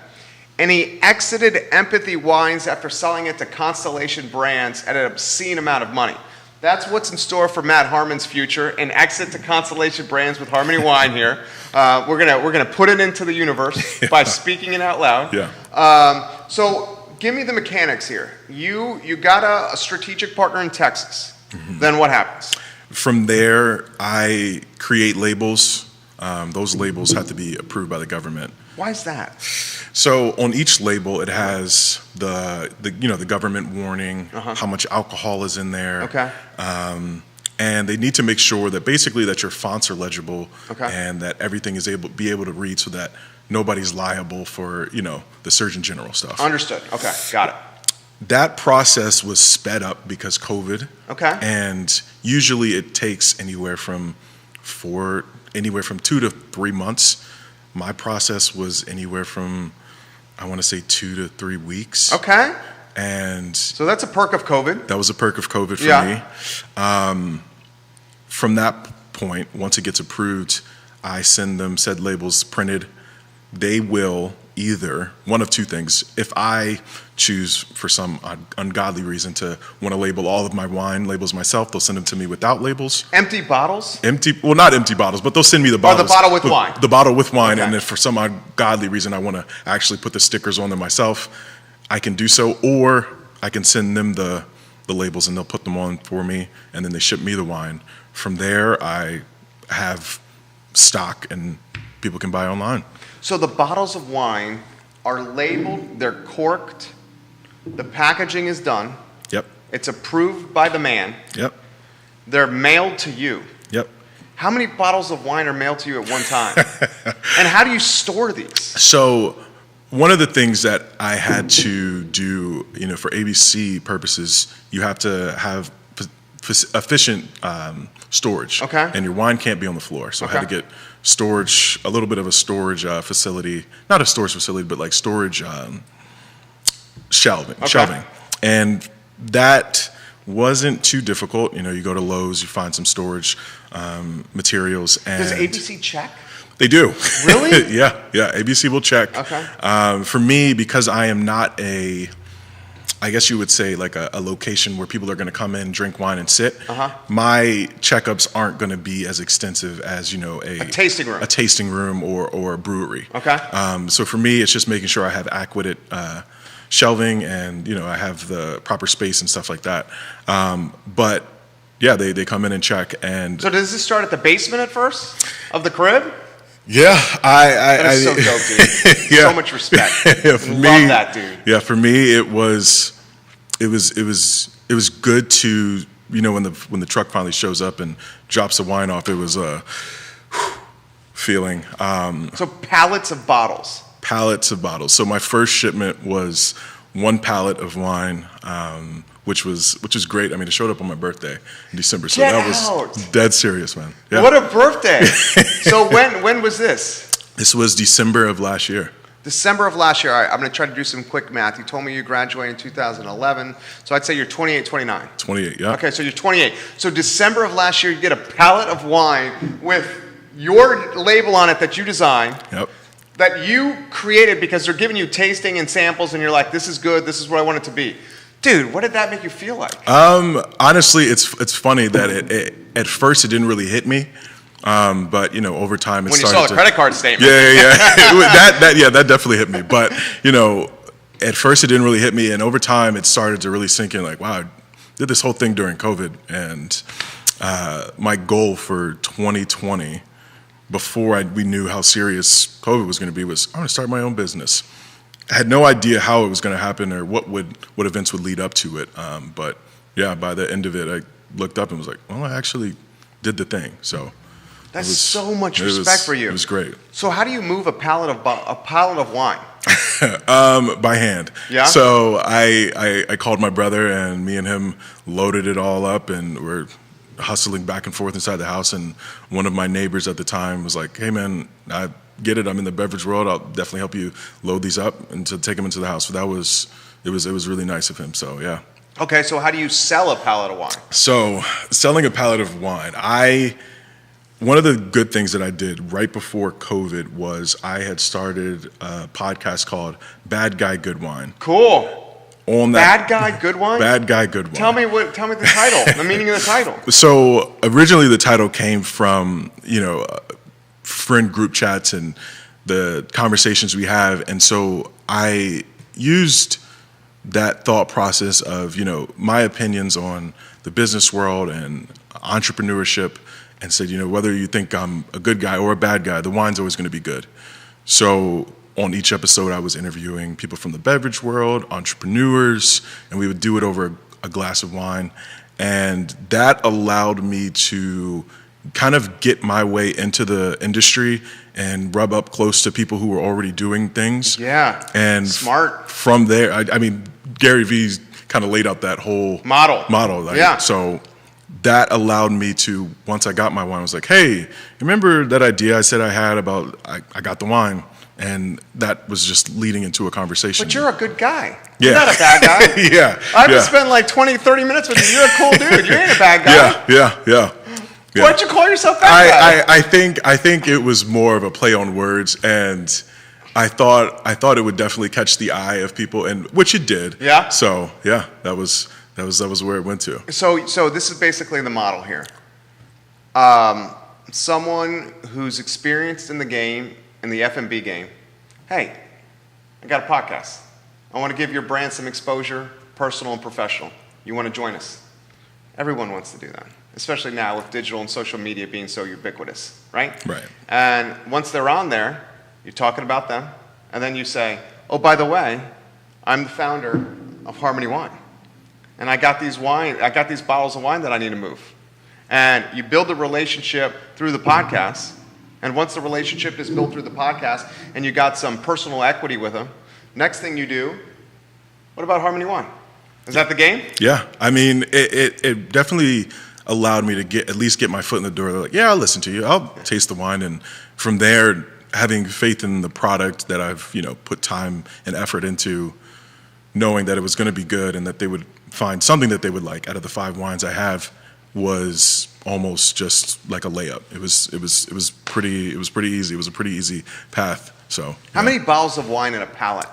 And he exited Empathy Wines after selling it to Constellation Brands at an obscene amount of money. That's what's in store for Matt Harmon's future, an exit to Constellation Brands with Harmony Wine here. We're gonna put it into the universe by speaking it out loud. Yeah. So give me the mechanics here. You got a strategic partner in Texas. Mm-hmm. Then what happens? From there, I create labels. Those labels have to be approved by the government. Why is that? So on each label, it has the government warning, how much alcohol is in there. Okay. And they need to make sure that basically that your fonts are legible, okay, and that everything is able to read, so that nobody's liable for the Surgeon General stuff. Understood. Okay, got it. That process was sped up because COVID. Okay. And usually it takes anywhere from 2 to 3 months. My process was anywhere from, I want to say, 2 to 3 weeks. Okay. And so that's a perk of COVID. That was a perk of COVID for me. From that point, once it gets approved, I send them said labels printed. They will either, one of two things. If I choose for some ungodly reason to want to label all of my wine labels myself, they'll send them to me without labels. Empty bottles? Well, not empty bottles, but they'll send me the bottles. Or the bottle with wine? The bottle with wine, okay. And if for some ungodly reason I want to actually put the stickers on them myself, I can do so, or I can send them the labels and they'll put them on for me, and then they ship me the wine. From there, I have stock and people can buy online. So the bottles of wine are labeled, they're corked, the packaging is done. Yep. It's approved by the man. Yep. They're mailed to you. Yep. How many bottles of wine are mailed to you at one time? And how do you store these? So one of the things that I had to do, for ABC purposes, you have to have efficient storage. Okay. And your wine can't be on the floor. So okay. I had to get storage, a little bit of a storage facility, not a storage facility, but like storage shelving. Okay. Shelving. And that wasn't too difficult. You go to Lowe's, you find some storage materials. And does ABC check? They do. Really? Yeah. ABC will check. Okay. For me, because I am not I guess you would say like a location where people are going to come in, drink wine, and sit. My checkups aren't going to be as extensive as a tasting room, or a brewery. Okay. So for me, it's just making sure I have adequate shelving and I have the proper space and stuff like that. But yeah, they come in and check. And so does this start at the basement at first of the crib? Yeah, that is so dope, dude. Yeah. So much respect. Yeah, for Love me, that, dude. Yeah, for me, it was good to when the truck finally shows up and drops the wine off. It was a feeling. So pallets of bottles. Pallets of bottles. So my first shipment was one pallet of wine, which was great. I mean, it showed up on my birthday in December, so that was dead serious, man. Yeah. What a birthday! So when was this? This was December of last year. December of last year. All right, I'm going to try to do some quick math. You told me you graduated in 2011, so I'd say you're 28, 29. 28, yeah. Okay, so you're 28. So December of last year, you get a pallet of wine with your label on it that you designed. Yep. That you created because they're giving you tasting and samples, and you're like, this is good, this is what I want it to be. Dude, what did that make you feel like? Honestly, it's funny that it at first it didn't really hit me, but over time it when started. When you saw the credit card statement. Yeah. that definitely hit me. But at first it didn't really hit me, and over time it started to really sink in. Like, wow, I did this whole thing during COVID, and my goal for 2020. Before we knew how serious COVID was going to be, was I want to start my own business. I had no idea how it was going to happen or what events would lead up to it. But yeah, by the end of it, I looked up and was like, well, I actually did the thing. So that's so much respect for you. It was great. So how do you move a pallet of wine? By hand. Yeah. So I called my brother, and me and him loaded it all up, and we're hustling back and forth inside the house, and one of my neighbors at the time was like, hey man, I get it, I'm in the beverage world, I'll definitely help you load these up and to take them into the house. So it was really nice of him. So yeah. Okay, so how do you sell a pallet of wine? So selling a pallet of wine, one of the good things that I did right before COVID was I had started a podcast called Bad Guy Good Wine. Cool. On that, Bad Guy Good Wine? Bad Guy Good Wine. Tell me the title, the meaning of the title. So originally the title came from, friend group chats and the conversations we have. And so I used that thought process of, my opinions on the business world and entrepreneurship, and said, whether you think I'm a good guy or a bad guy, the wine's always going to be good. So on each episode, I was interviewing people from the beverage world, entrepreneurs, and we would do it over a glass of wine. And that allowed me to kind of get my way into the industry and rub up close to people who were already doing things. Yeah, and smart. From there, I mean, Gary Vee's kind of laid out that whole model. Right? Yeah. So that allowed me to, once I got my wine, I was like, hey, remember that idea I said I had about I got the wine? And that was just leading into a conversation. But you're a good guy. Yeah. You're not a bad guy. Yeah. I've spent like 20, 30 minutes with you. You're a cool dude. You ain't a bad guy. Yeah. Why'd you call yourself bad guy? I think it was more of a play on words, and I thought it would definitely catch the eye of people, and which it did. Yeah. So yeah, that was where it went to. So this is basically the model here. Someone who's experienced in the game, in the F&B game. Hey, I got a podcast. I want to give your brand some exposure, personal and professional. You want to join us? Everyone wants to do that, especially now with digital and social media being so ubiquitous, right? Right. And once they're on there, you're talking about them, and then you say, oh, by the way, I'm the founder of Harmony Wine, and I got these bottles of wine that I need to move. And you build the relationship through the podcast, and once the relationship is built through the podcast, and you got some personal equity with them, next thing you do, what about Harmony Wine? Is that the game? Yeah, I mean, it definitely allowed me to at least get my foot in the door. They're like, yeah, I'll listen to you. I'll taste the wine. And from there, having faith in the product that I've, put time and effort into, knowing that it was going to be good and that they would find something that they would like out of the 5 wines I have, was almost just like a layup. It was pretty easy. It was a pretty easy path. So how many bottles of wine in a pallet?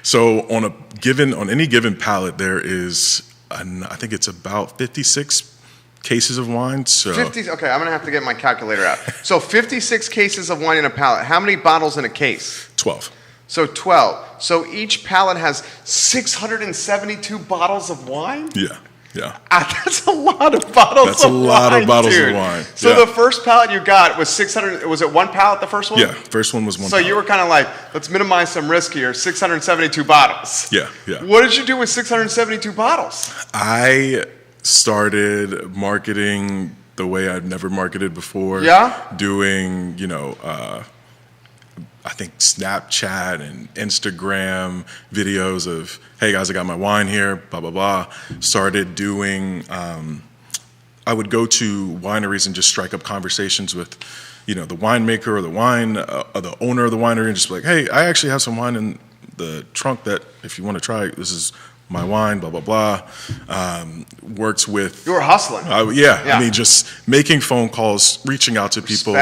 So on any given pallet, there is I think it's about 56 cases of wine. So 50. Okay, I'm gonna have to get my calculator out. So 56 cases of wine in a pallet. How many bottles in a case? 12. So 12. So each pallet has 672 bottles of wine? Yeah. That's a lot of bottles That's a lot of bottles of wine. So the first pallet you got was 600. Was it one pallet, the first one? Yeah, first one was one So pallet. you were kind of like, let's minimize some risk here, 672 bottles. Yeah. What did you do with 672 bottles? I started marketing the way I'd never marketed before. Yeah? Doing, I think Snapchat and Instagram videos of, hey guys, I got my wine here, blah, blah, blah. Started doing, I would go to wineries and just strike up conversations with, the winemaker or the owner of the winery, and just be like, hey, I actually have some wine in the trunk that if you want to try, this is my wine, blah, blah, blah. Works with... You were hustling. Yeah. I mean, just making phone calls, reaching out to people,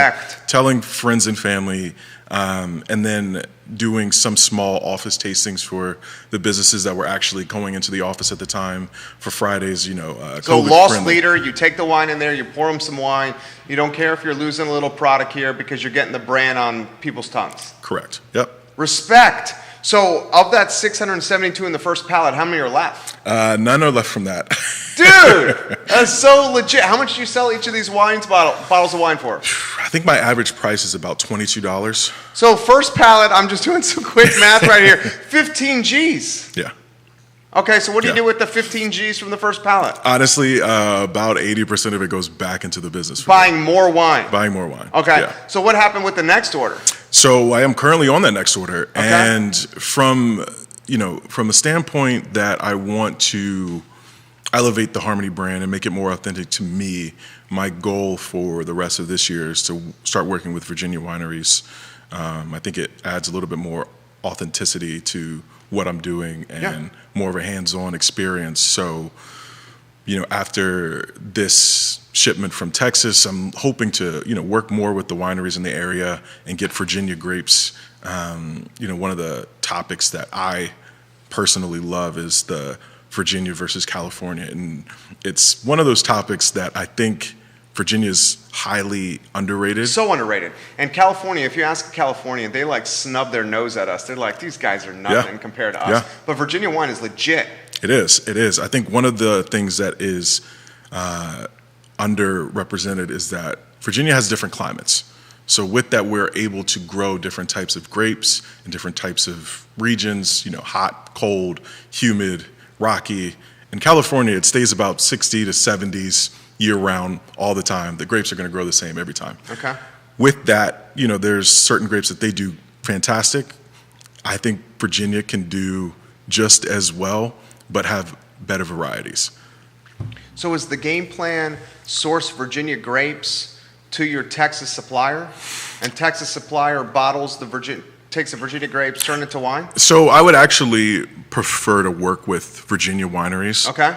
telling friends and family, and then doing some small office tastings for the businesses that were actually going into the office at the time for Fridays, So loss leader, you take the wine in there, you pour them some wine. You don't care if you're losing a little product here because you're getting the brand on people's tongues. Correct. Yep. Respect. So of that 672 in the first pallet, how many are left? None are left from that. Dude, that's so legit. How much do you sell each of these bottles of wine for? I think my average price is about $22. So first pallet, I'm just doing some quick math right here, 15 G's. Yeah. Okay, so what do you do with the 15 G's from the first pallet? Honestly, about 80% of it goes back into the business. Buying more wine. Buying more wine. Okay, yeah. So what happened with the next order? So I am currently on that next order, and from a standpoint that I want to elevate the Harmony brand and make it more authentic to me, my goal for the rest of this year is to start working with Virginia wineries. I think it adds a little bit more authenticity to what I'm doing and more of a hands-on experience. So, after this shipment from Texas, I'm hoping to, work more with the wineries in the area and get Virginia grapes. One of the topics that I personally love is the Virginia versus California. And it's one of those topics that I think Virginia's highly underrated. So underrated. And California, if you ask California, they snub their nose at us. They're like, these guys are nothing compared to us. Yeah. But Virginia wine is legit. It is. I think one of the things that is underrepresented is that Virginia has different climates. So with that, we're able to grow different types of grapes in different types of regions, hot, cold, humid, rocky. In California, it stays about 60 to 70s year-round all the time. The grapes are going to grow the same every time. Okay. With that, there's certain grapes that they do fantastic. I think Virginia can do just as well, but have better varieties. So is the game plan source Virginia grapes to your Texas supplier, and Texas supplier takes the Virginia grapes, turn it to wine? So I would actually prefer to work with Virginia wineries. Okay.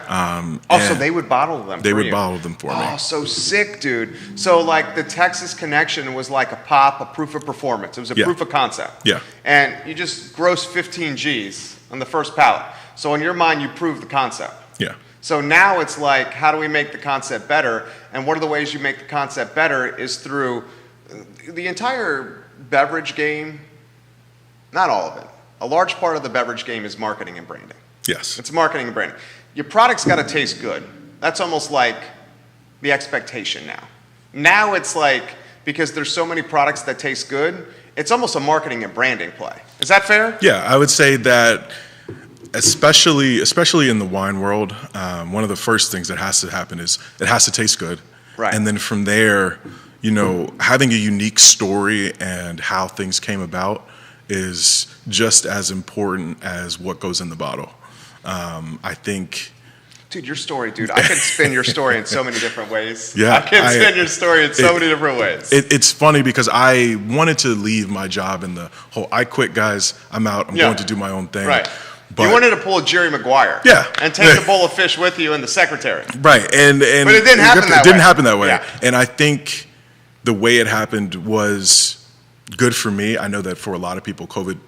So they would bottle them. They would bottle them for me. Oh, so sick, dude. So the Texas connection was like a proof of performance. It was a proof of concept. Yeah. And you just gross 15 G's on the first pallet. So in your mind, you proved the concept. Yeah. So now it's how do we make the concept better? And one of the ways you make the concept better is through the entire beverage game. Not all of it. A large part of the beverage game is marketing and branding. Yes. It's marketing and branding. Your product's got to taste good. That's almost like the expectation now. Now it's because there's so many products that taste good, it's almost a marketing and branding play. Is that fair? Yeah, I would say that especially in the wine world, one of the first things that has to happen is it has to taste good. Right. And then from there, having a unique story and how things came about is just as important as what goes in the bottle. I think... Dude, your story, dude. I can spin your story in so many different ways. Yeah, I can spin your story in so many different ways. It's funny because I wanted to leave my job in the whole, I quit, guys, I'm out, I'm going to do my own thing. Right. But you wanted to pull a Jerry Maguire. Yeah. And take the bowl of fish with you and the secretary. Right. But it didn't happen that way. It didn't happen that way. Yeah. And I think the way it happened was good for me. I know that for a lot of people, COVID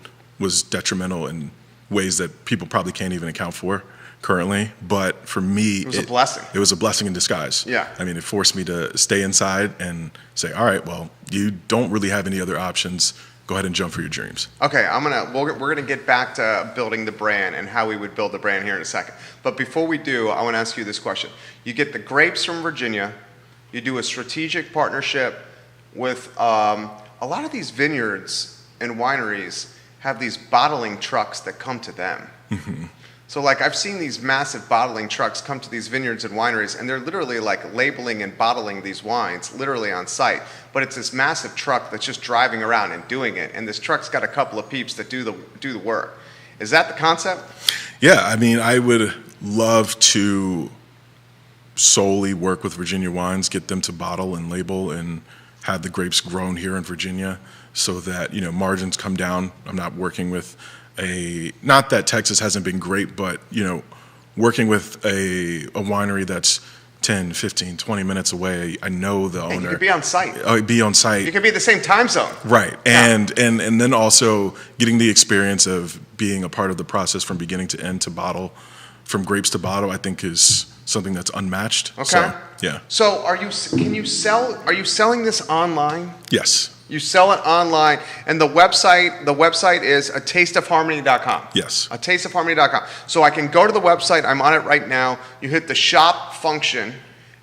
was detrimental in ways that people probably can't even account for currently. But for me, it was a blessing. It was a blessing in disguise. Yeah. I mean, it forced me to stay inside and say, all right, well, you don't really have any other options. Go ahead and jump for your dreams. Okay, we're gonna get back to building the brand and how we would build the brand here in a second. But before we do, I want to ask you this question. You get the grapes from Virginia. You do a strategic partnership with a lot of these vineyards and wineries have these bottling trucks that come to them. Mm-hmm. So like I've seen these massive bottling trucks come to these vineyards and wineries, and they're literally like labeling and bottling these wines literally on site. But it's this massive truck that's just driving around and doing it, and this truck's got a couple of peeps that do the work. Is that the concept? Yeah, I mean, I would love to solely work with Virginia wines, get them to bottle and label and have the grapes grown here in Virginia so that, margins come down. I'm not working with not that Texas hasn't been great, but, working with a winery that's 10, 15, 20 minutes away, I know the owner. You could be on site. Be on site. You could be the same time zone. Right. Yeah. And then also getting the experience of being a part of the process from beginning to end to bottle, from grapes to bottle, I think is something that's unmatched. Okay. So, yeah. So are you selling this online? Yes. You sell it online, and the website is atasteofharmony.com. Yes. Atasteofharmony.com. So I can go to the website. I'm on it right now. You hit the shop function,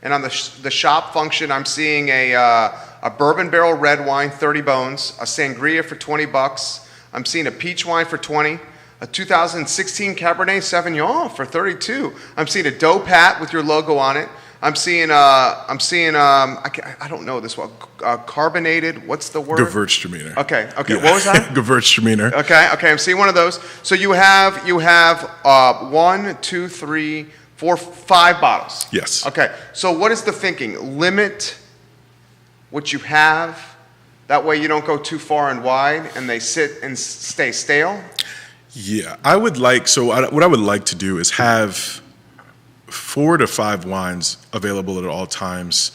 and on the shop function, I'm seeing a bourbon barrel red wine, 30 bones, a sangria for $20. I'm seeing a peach wine for 20. A 2016 Cabernet Sauvignon for 32. I'm seeing a Doe Pat with your logo on it. I'm seeing I don't know this one. Carbonated. What's the word? Gewürztraminer. Okay. Yeah. What was that? Gewürztraminer. Okay. I'm seeing one of those. So you have 1, 2, 3, 4, 5 bottles. Yes. Okay. So what is the thinking? Limit what you have. That way you don't go too far and wide, and they sit and stay stale. Yeah, what I would like to do is have 4 to 5 wines available at all times,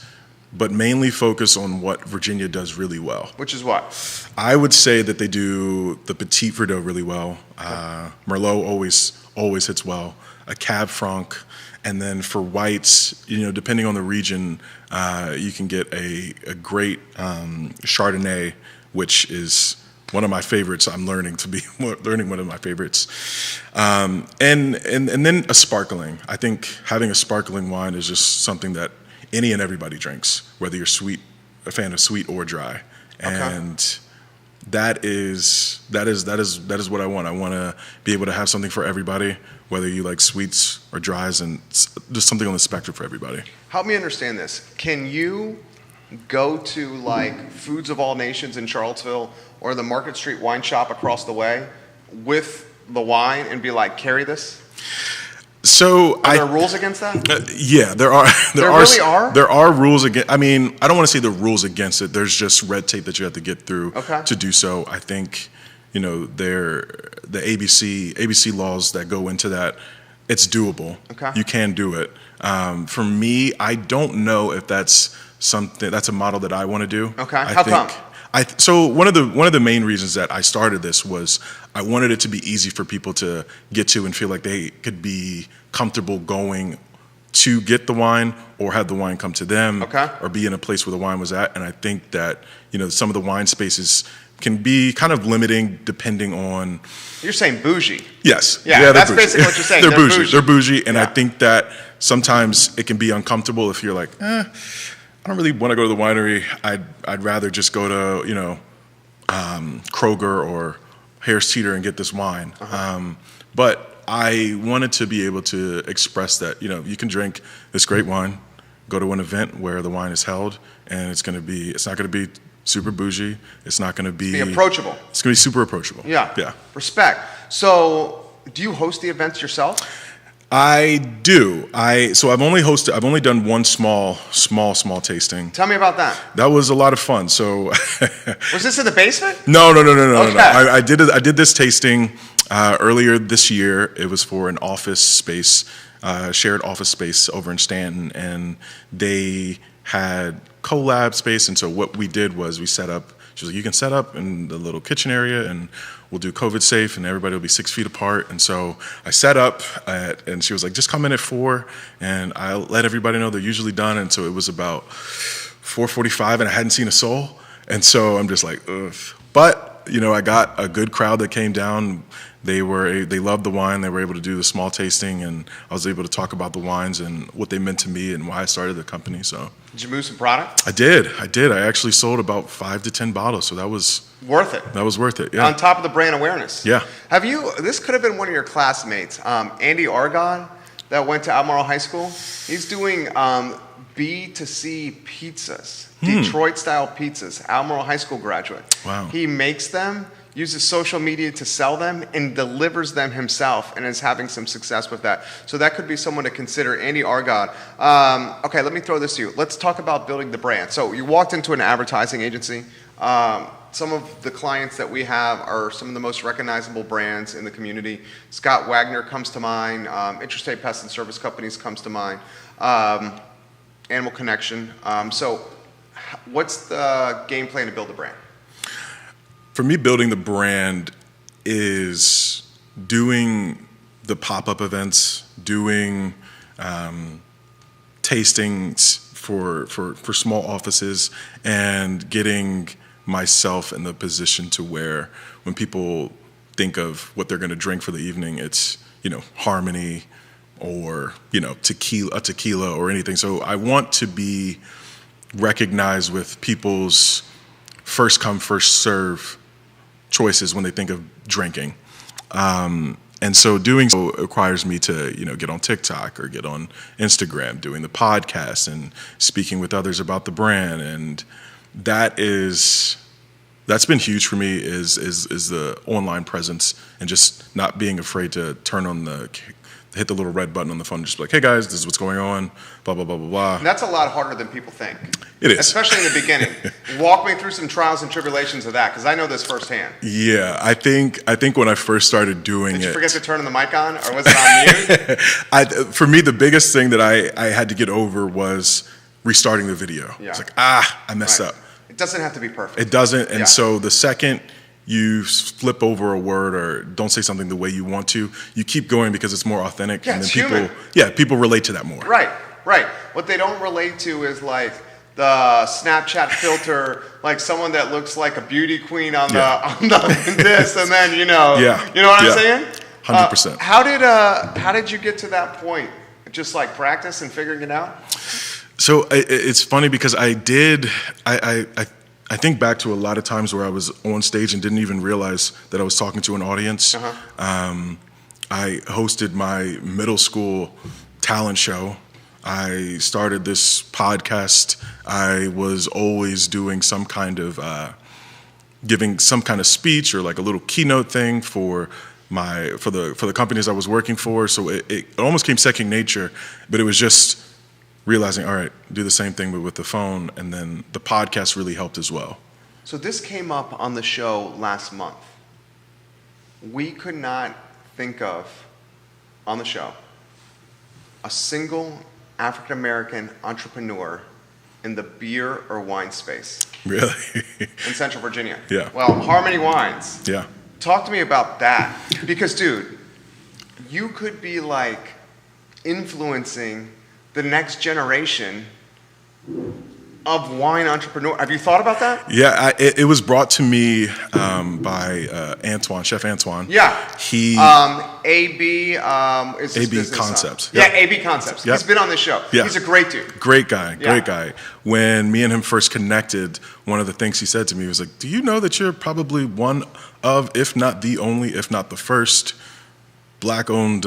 but mainly focus on what Virginia does really well. Which is what? I would say that they do the Petit Verdot really well. Merlot always hits well. A Cab Franc, and then for whites, depending on the region, you can get a great Chardonnay, which is one of my favorites. I'm learning one of my favorites, and then a sparkling. I think having a sparkling wine is just something that any and everybody drinks, whether you're a fan of sweet or dry, and that is what I want. I want to be able to have something for everybody, whether you like sweets or dries, and just something on the spectrum for everybody. Help me understand this. Can you go to like Foods of All Nations in Charlottesville or the Market Street wine shop across the way with the wine and be like, carry this? So are there rules against that? Yeah, there are. There really are? There are rules against. I mean, I don't want to say the rules against it. There's just red tape that you have to get through to do so. I think, the ABC laws that go into that. It's doable. Okay. You can do it. For me, I don't know if that's a model that I want to do. Okay. How come? So one of the main reasons that I started this was I wanted it to be easy for people to get to and feel like they could be comfortable going to get the wine or have the wine come to them, or be in a place where the wine was at. And I think that some of the wine spaces can be kind of limiting depending on. You're saying bougie. Yes. Yeah, that's basically what you're saying. They're bougie. They're bougie, and I think that sometimes it can be uncomfortable if you're like, I don't really want to go to the winery. I'd rather just go to Kroger or Harris Teeter and get this wine. But I wanted to be able to express that you can drink this great wine, go to an event where the wine is held, and it's not going to be super bougie. It's not going to be approachable. It's going to be super approachable. Yeah. Respect. So, do you host the events yourself? I do. I've only done one small tasting. Tell me about that. That was a lot of fun. So was this in the basement? No. I did this tasting earlier this year. It was for an office space, shared office space over in Stanton, and they had collab space. And so what we did was we set up. She was like, you can set up in the little kitchen area, and we'll do COVID safe, and everybody will be 6 feet apart. And so I set up, and she was like, just come in at 4, and I let everybody know they're usually done. And so it was about 4:45, and I hadn't seen a soul. And so I'm just like, ugh. But I got a good crowd that came down. They loved the wine. They were able to do the small tasting, and I was able to talk about the wines and what they meant to me and why I started the company. So, did you move some product? I did. I actually sold about 5 to 10 bottles, so that was worth it. That was worth it. Yeah. On top of the brand awareness. Yeah. This could have been one of your classmates, Andy Argon, that went to Albemarle High School. He's doing B2C pizzas, Detroit-style pizzas. Albemarle High School graduate. Wow. He makes them, uses social media to sell them, and delivers them himself, and is having some success with that. So that could be someone to consider, Andy Argon. Okay, let me throw this to you. Let's talk about building the brand. So you walked into an advertising agency. Some of the clients that we have are some of the most recognizable brands in the community. Scott Wagner comes to mind. Interstate Pest and Service Companies comes to mind. Animal Connection. So what's the game plan to build a brand? For me, building the brand is doing the pop-up events, doing tastings for small offices, and getting myself in the position to where when people think of what they're going to drink for the evening, it's, Harmony or, tequila or anything. So I want to be recognized with people's first come, first serve choices when they think of drinking. And so doing so requires me to, get on TikTok or get on Instagram, doing the podcast and speaking with others about the brand. And that's been huge for me is the online presence and just not being afraid to hit the little red button on the phone and just be like, hey guys, this is what's going on, blah, blah, blah, blah, blah. And that's a lot harder than people think. It is. Especially in the beginning. Walk me through some trials and tribulations of that, because I know this firsthand. Yeah, I think when I first started doing it. Did you forget to turn the mic on, or was it on mute? For me, the biggest thing that I had to get over was restarting the video. Yeah. It's like, I messed up. It doesn't have to be perfect. It doesn't, and Yeah. so the second you flip over a word or don't say something the way you want to, you keep going because it's more authentic. Yeah, and it's then human. people relate to that more. Right. What they don't relate to is like the Snapchat filter, like someone that looks like a beauty queen on the this, and then you know what I'm saying? 100%. How did you get to that point? Just like practice and figuring it out? So it's funny because I think back to a lot of times where I was on stage and didn't even realize that I was talking to an audience. I hosted my middle school talent show. I started this podcast. I was always doing some kind of giving some kind of speech or like a little keynote thing for the companies I was working for. So it almost came second nature, but it was just realizing, all right, do the same thing but with the phone, and then the podcast really helped as well. So this came up on the show last month. We could not think of, on the show, a single African-American entrepreneur in the beer or wine space. Really? In Central Virginia. Yeah. Well, Harmony Wines. Yeah. Talk to me about that. Because, dude, you could be like influencing the next generation of wine entrepreneur. Have you thought about that? Yeah, it was brought to me by Antoine, Chef Antoine. Yeah. He AB is his AB business Concepts. Yeah, AB Concepts. Yep. He's been on this show. Yeah. He's a great dude. Great guy. Yeah. When me and him first connected, one of the things he said to me was like, do you know that you're probably one of, if not the only, if not the first black-owned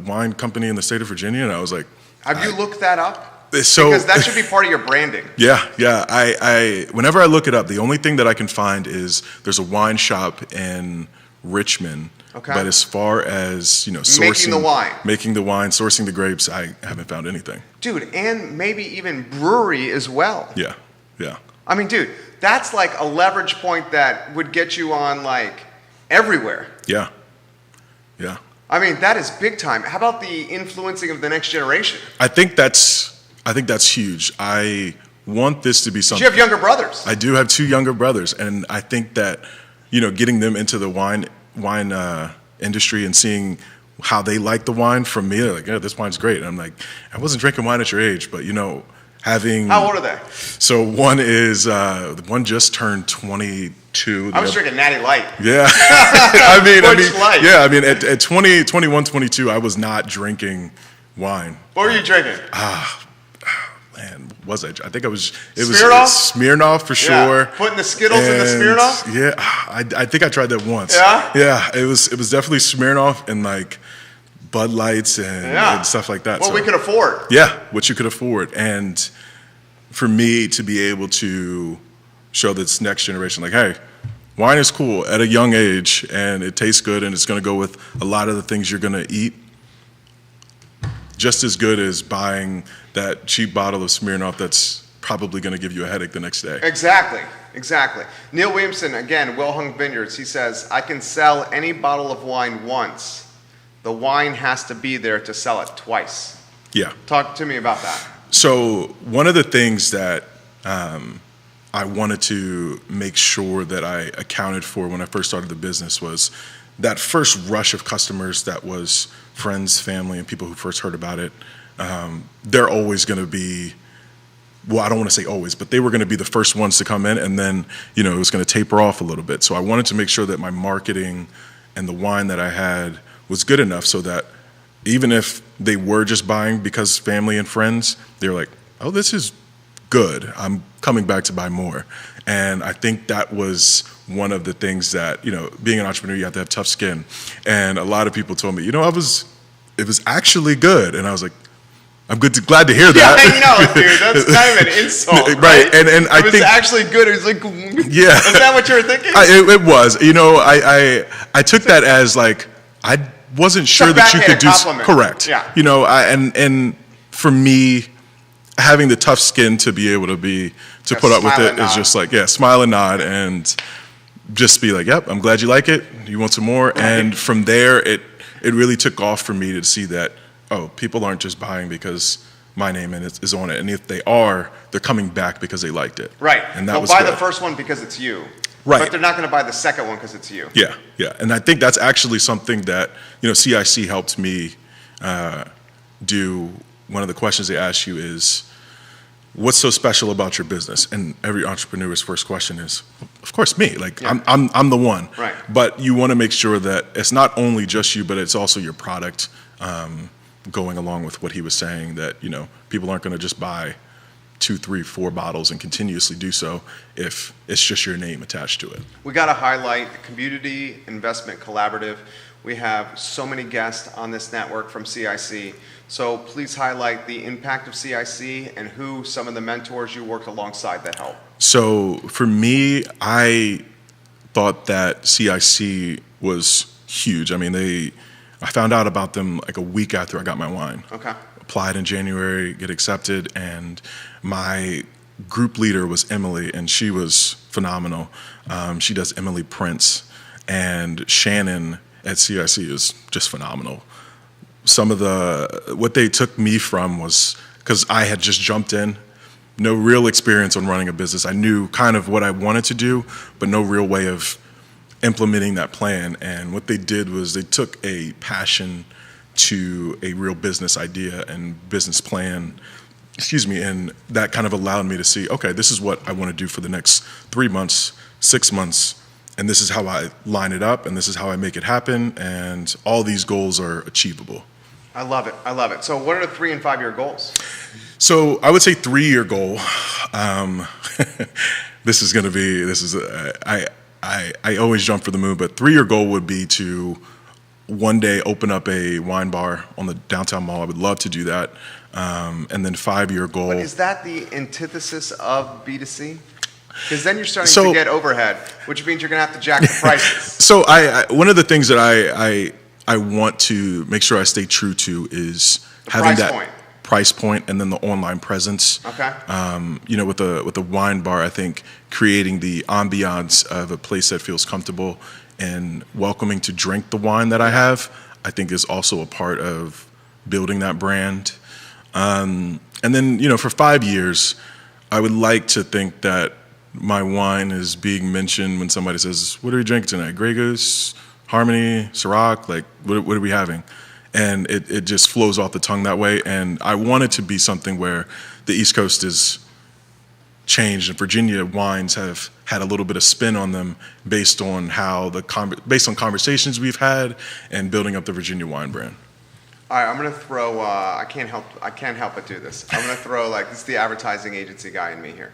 wine company in the state of Virginia? And I was like, have you looked that up? So, because that should be part of your branding. Yeah. I whenever I look it up, the only thing that I can find is there's a wine shop in Richmond. Okay. But as far as sourcing, making the wine, sourcing the grapes, I haven't found anything. Dude, and maybe even brewery as well. Yeah. I mean, dude, that's like a leverage point that would get you on like everywhere. Yeah. I mean, that is big time. How about the influencing of the next generation? I think that's huge. I want this to be something. You have younger brothers. I do have 2 younger brothers, and I think that getting them into the wine industry and seeing how they like the wine from me, they're like, yeah, this wine's great. And I'm like, I wasn't drinking wine at your age, but having. How old are they? So one just turned 22. I was drinking Natty Light. Yeah. Light. Yeah, I mean, at 21, 22, I was not drinking wine. What were you drinking? Man, was I? I think it was Smirnoff? Smirnoff for sure. Yeah. Putting the Skittles in the Smirnoff? Yeah, I think I tried that once. Yeah? Yeah, it was definitely Smirnoff and like Bud Lights and stuff like that. What we could afford. Yeah, what you could afford. And for me to be able to show this next generation, like, hey, wine is cool at a young age and it tastes good and it's going to go with a lot of the things you're going to eat. Just as good as buying that cheap bottle of Smirnoff that's probably going to give you a headache the next day. Exactly. Neil Williamson, again, Will Hung Vineyards, he says, I can sell any bottle of wine once. The wine has to be there to sell it twice. Yeah. Talk to me about that. So one of the things that I wanted to make sure that I accounted for when I first started the business was that first rush of customers that was friends, family, and people who first heard about it. They're always going to be, well, I don't want to say always, but they were going to be the first ones to come in, and then, it was going to taper off a little bit. So I wanted to make sure that my marketing and the wine that I had was good enough so that even if they were just buying because family and friends, they were like, oh, this is good. I'm coming back to buy more. And I think that was one of the things that, being an entrepreneur, you have to have tough skin. And a lot of people told me, it was actually good. And I was like, I'm glad to hear that. Yeah, I know, dude. That's kind of an insult, right? And I think it's actually good. It's like, yeah. Is that what you were thinking? It was. I took that as like I wasn't sure that you could do correct. Yeah. And for me, having the tough skin to be able to put up with it is just like, smile and nod and just be like, yep, I'm glad you like it. You want some more? Right. And from there, it really took off for me to see that, oh, people aren't just buying because my name is on it. And if they are, they're coming back because they liked it. Right. And that they'll was buy good. the first one because it's you. Right. But they're not going to buy the second one because it's you. Yeah. And I think that's actually something that, CIC helped me do. One of the questions they ask you is, what's so special about your business? And every entrepreneur's first question is, of course, me. Like, yeah. I'm the one. Right. But you want to make sure that it's not only just you, but it's also your product going along with what he was saying, that, people aren't going to just buy 2, 3, 4 bottles and continuously do so if it's just your name attached to it. We got to highlight the Community Investment Collaborative. We have so many guests on this network from CIC. So please highlight the impact of CIC and who some of the mentors you worked alongside that help. So for me, I thought that CIC was huge. I mean, I found out about them like a week after I got my wine. Okay. Applied in January, get accepted, and my group leader was Emily, and she was phenomenal. She does Emily Prince, and Shannon at CIC is just phenomenal. Some of what they took me from was, because I had just jumped in, no real experience on running a business. I knew kind of what I wanted to do, but no real way of implementing that plan. And what they did was they took a passion to a real business idea and business plan, and that kind of allowed me to see, okay, this is what I want to do for the next 3 months, 6 months, and this is how I line it up, and this is how I make it happen, and all these goals are achievable. I love it. So what are the 3 and 5 year goals? So I would say 3-year goal. I always jump for the moon, but 3-year goal would be to one day open up a wine bar on the downtown mall. I would love to do that. And then 5-year goal. But is that the antithesis of B2C? Because then you're starting to get overhead, which means you're going to have to jack the prices. So one of the things that I want to make sure I stay true to is having that price point and then the online presence. Okay. With the wine bar, I think creating the ambiance of a place that feels comfortable and welcoming to drink the wine that I have, I think is also a part of building that brand. And then, for 5 years, I would like to think that my wine is being mentioned when somebody says, what are we drinking tonight? Grey Goose, Harmony, Ciroc, like what are we having? And it just flows off the tongue that way. And I want it to be something where the East Coast is changed, and Virginia wines have had a little bit of spin on them based on based on conversations we've had and building up the Virginia wine brand. All right, I'm gonna throw. I can't help but do this. I'm gonna throw this is the advertising agency guy in me here.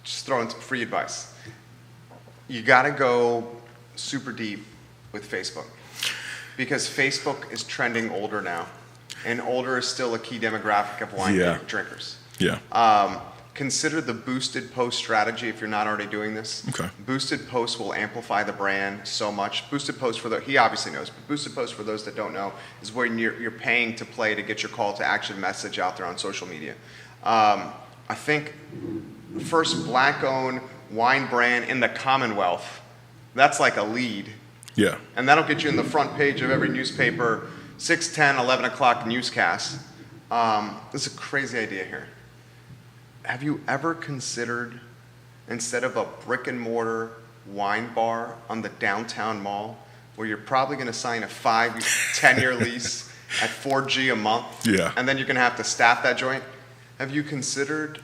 Just throwing some free advice. You gotta go super deep with Facebook because Facebook is trending older now, and older is still a key demographic of wine drinkers. Yeah. Consider the boosted post strategy if you're not already doing this. Okay. Boosted posts will amplify the brand so much. Boosted posts he obviously knows, but boosted posts for those that don't know is when you're paying to play to get your call to action message out there on social media. I think the first black-owned wine brand in the Commonwealth, that's like a lead. Yeah. And that'll get you in the front page of every newspaper, 6, 10, 11 o'clock newscast. This is a crazy idea here. Have you ever considered, instead of a brick and mortar wine bar on the downtown mall, where you're probably going to sign a 5-10-year lease at $4G a month, and then you're going to have to staff that joint, have you considered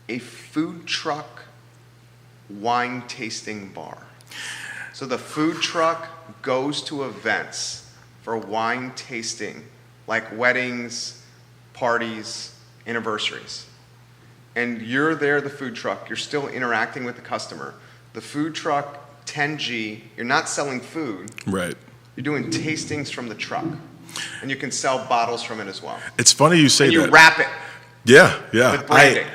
a food truck wine tasting bar? So the food truck goes to events for wine tasting, like weddings, parties, anniversaries. And you're there, the food truck, you're still interacting with the customer. The food truck, 10G, you're not selling food. Right. You're doing tastings from the truck. And you can sell bottles from it as well. It's funny you say and that. You wrap it. Yeah, yeah. With branding.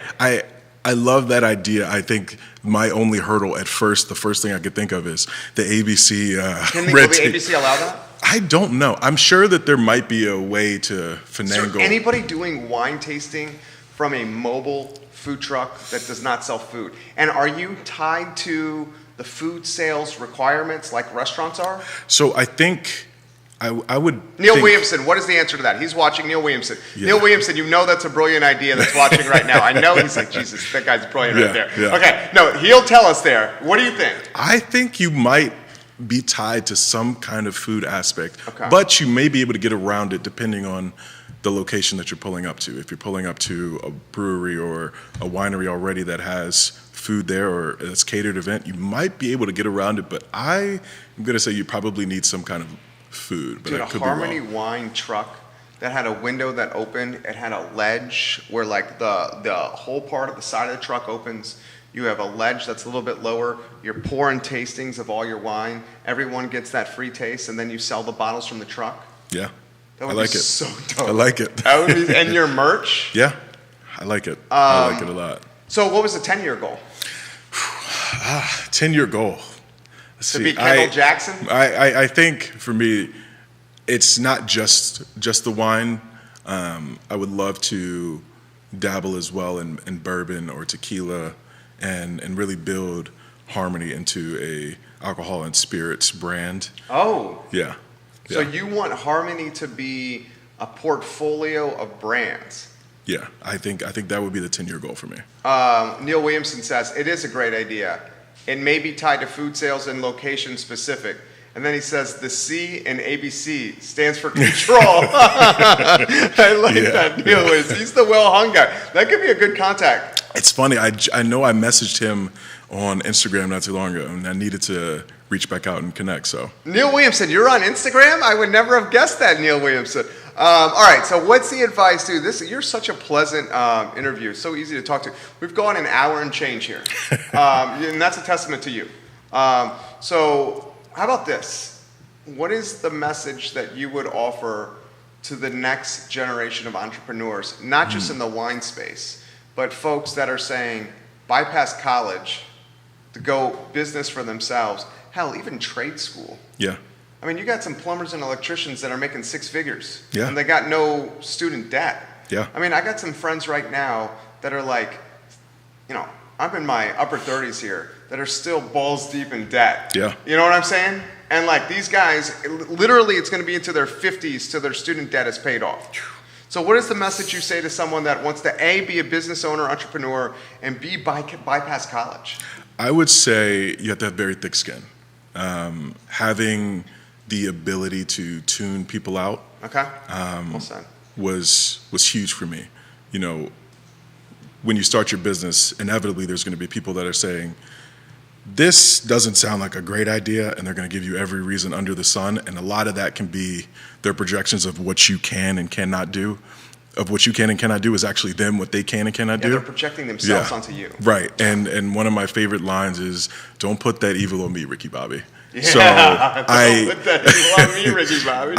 I love that idea. I think my only hurdle at first, the first thing I could think of is the ABC Can the ABC allow that? I don't know. I'm sure that there might be a way to finagle. Is there anybody doing wine tasting from a mobile food truck that does not sell food? And are you tied to the food sales requirements like restaurants are? So I think I would Neil think, Williamson, what is the answer to that? He's watching. Neil Williamson. Yeah. Neil Williamson, you know that's a brilliant idea that's watching right now. I know he's like, Jesus, that guy's brilliant right there. Yeah. Okay, no, he'll tell us there. What do you think? I think you might be tied to some kind of food aspect, Okay. but you may be able to get around it depending on the location that you're pulling up to. If you're pulling up to a brewery or a winery already that has food there or it's catered event, you might be able to get around it, but I'm going to say you probably need some kind of food. But Dude, I a could Harmony be wrong. wine truck that had a window that opened, it had a ledge where like the whole part of the side of the truck opens. You have a ledge that's a little bit lower. You're pouring tastings of all your wine. Everyone gets that free taste, and then you sell the bottles from the truck. Yeah, That I would like be it. so dope. I like it. That would be, and your merch. Yeah, I like it. I like it a lot. So what was the 10-year goal? 10-year goal. To be Kendall Jackson? I think for me, it's not just the wine. I would love to dabble as well in bourbon or tequila and really build Harmony into a alcohol and spirits brand. Oh. Yeah. So you want Harmony to be a portfolio of brands? Yeah, I think that would be the 10-year goal for me. Neil Williamson says, it is a great idea. It may be tied to food sales and location specific. And then he says, the C in ABC stands for control. I like that, Neil Williamson. He's the well-hung guy. That could be a good contact. It's funny. I know I messaged him on Instagram not too long ago, and I needed to reach back out and connect. So Neil Williamson, you're on Instagram? I would never have guessed that, Neil Williamson. All right, so what's the advice, dude? You're such a pleasant interview, so easy to talk to. We've gone an hour and change here, and that's a testament to you. So how about this? What is the message that you would offer to the next generation of entrepreneurs, not just in the wine space, but folks that are saying, bypass college to go business for themselves, hell, even trade school. yeah. I mean, you got some plumbers and electricians that are making 6 figures. Yeah. And they got no student debt. Yeah. I mean, I got some friends right now that are like, I'm in my upper 30s here, that are still balls deep in debt. Yeah. You know what I'm saying? And like these guys, literally it's going to be into their 50s till their student debt is paid off. So what is the message you say to someone that wants to A, be a business owner, entrepreneur, and B, bypass college? I would say you have to have very thick skin. Having the ability to tune people out well said. was huge for me. when you start your business, inevitably there's going to be people that are saying, this doesn't sound like a great idea, and they're going to give you every reason under the sun. And a lot of that can be their projections of what you can and cannot do. Of what you can and cannot do is actually them, what they can and cannot do. They're projecting themselves onto you. Right. And one of my favorite lines is, don't put that evil on me, Ricky Bobby. Yeah, so don't put that evil on me, Ricky Bobby.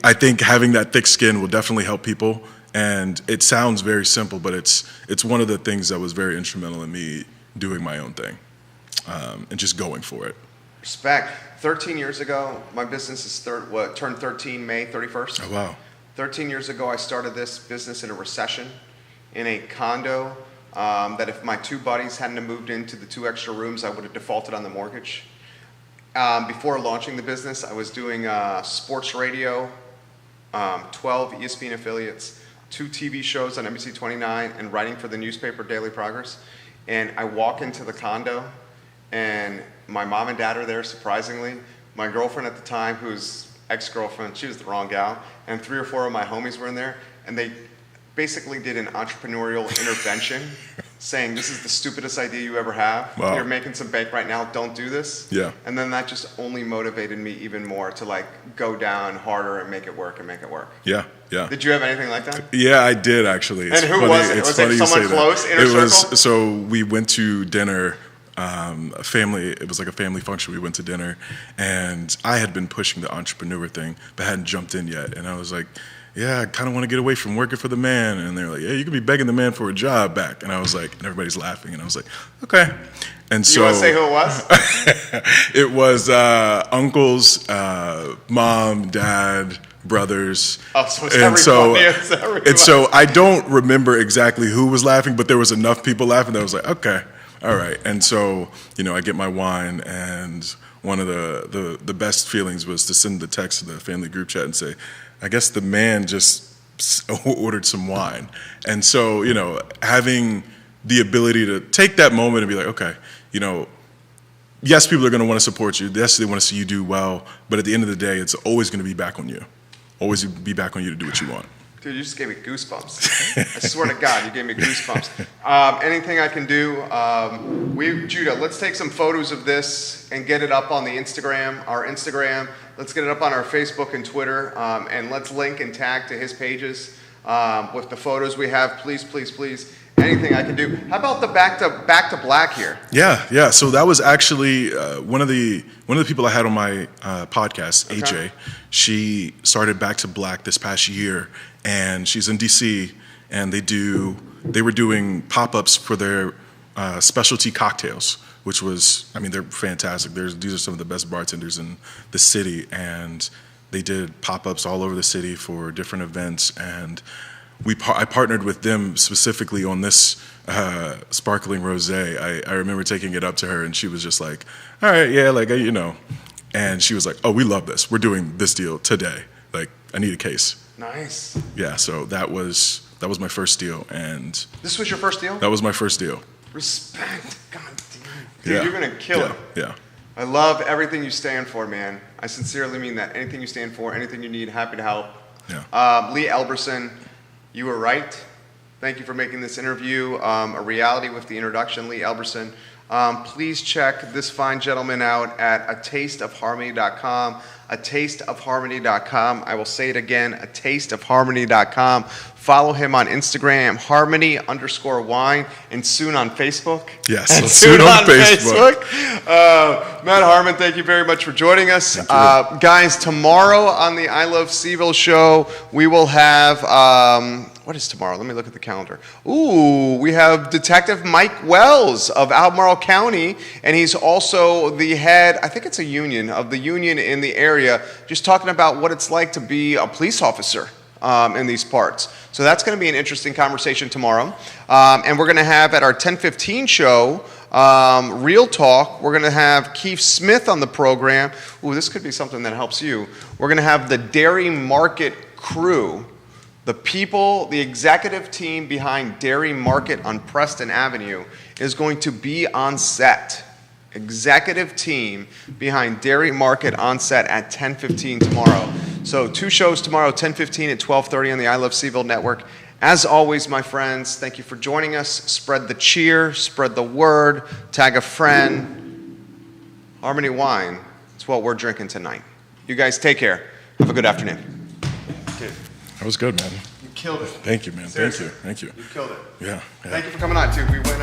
I think having that thick skin will definitely help people. And it sounds very simple, but it's one of the things that was very instrumental in me doing my own thing. And just going for it. Respect. 13 years ago, my business is turned 13 May 31st. Oh, wow. 13 years ago, I started this business in a recession in a condo that if my two buddies hadn't have moved into the 2 extra rooms, I would have defaulted on the mortgage. Before launching the business, I was doing sports radio, 12 ESPN affiliates, 2 TV shows on NBC 29, and writing for the newspaper Daily Progress. And I walk into the condo, and my mom and dad are there, surprisingly. My girlfriend at the time, who's ex-girlfriend, she was the wrong gal, and 3 or 4 of my homies were in there, and they basically did an entrepreneurial intervention saying, this is the stupidest idea you ever have. Wow. You're making some bank right now, don't do this. Yeah. And then that just only motivated me even more to go down harder and make it work. Yeah, yeah. Did you have anything like that? Yeah, I did actually. And who was it? Was it someone close, inner circle? So we went to dinner. It was like a family function. We went to dinner, and I had been pushing the entrepreneur thing, but hadn't jumped in yet. And I was like, yeah, I kind of want to get away from working for the man. And they're like, yeah, you could be begging the man for a job back. And I was like, and everybody's laughing. And I was like, okay. And so, you want to say who it was? It was uncles, mom, dad, brothers. Oh, so it's everybody. And so I don't remember exactly who was laughing, but there was enough people laughing that I was like, okay. All right. And so, I get my wine, and one of the best feelings was to send the text to the family group chat and say, I guess the man just ordered some wine. And so, having the ability to take that moment and be like, okay, yes, people are going to want to support you. Yes, they want to see you do well. But at the end of the day, it's always going to be back on you. Always be back on you to do what you want. Dude, you just gave me goosebumps. I swear to God, you gave me goosebumps. Anything I can do, Judah, let's take some photos of this and get it up on our Instagram. Let's get it up on our Facebook and Twitter, and let's link and tag to his pages with the photos we have. Please, please, please. Anything I can do. How about the back to black here? Yeah. So that was actually one of the people I had on my podcast, Okay. AJ. She started Back to Black this past year, and she's in DC, and they were doing pop-ups for their specialty cocktails, which was, they're fantastic. These are some of the best bartenders in the city, and they did pop-ups all over the city for different events, and I partnered with them specifically on this sparkling rosé. I remember taking it up to her, and she was just like, all right, yeah, and she was like, oh, we love this. We're doing this deal today. I need a case. Nice. Yeah, so that was my first deal, and this was your first deal? That was my first deal. Respect. God damn. Dude, Yeah. You're going to kill it. Yeah. I love everything you stand for, man. I sincerely mean that. Anything you stand for, anything you need, happy to help. Yeah. Lee Elberson, you were right. Thank you for making this interview a reality with the introduction, Lee Elberson. Please check this fine gentleman out at atasteofharmony.com. Atasteofharmony.com. I will say it again, atasteofharmony.com. Follow him on Instagram, harmony_wine, and soon on Facebook. Yes, and soon on Facebook. Matt Harmon, thank you very much for joining us. Guys, tomorrow on the I Love Seville show, we will have, what is tomorrow? Let me look at the calendar. Ooh, we have Detective Mike Wells of Albemarle County, and he's also the head, I think it's a union, of the union in the area, just talking about what it's like to be a police officer in these parts. So that's going to be an interesting conversation tomorrow. And we're going to have at our 10:15 show, Real Talk, we're going to have Keith Smith on the program. Ooh, this could be something that helps you. We're going to have the Dairy Market crew, the people, the executive team behind Dairy Market on Preston Avenue is going to be on set. Executive team behind Dairy Market on set at 10:15 tomorrow. So 2 shows tomorrow, 10:15 at 12:30 on the I Love Seville Network, As always, my friends, thank you for joining us. Spread the cheer, spread the word, tag a friend. Harmony Wine, it's what we're drinking tonight. You guys take care. Have a good afternoon. Dude. That was good, man. You killed it. Thank you, man. Seriously. Thank you. You killed it. Yeah. Thank you for coming on, too. We went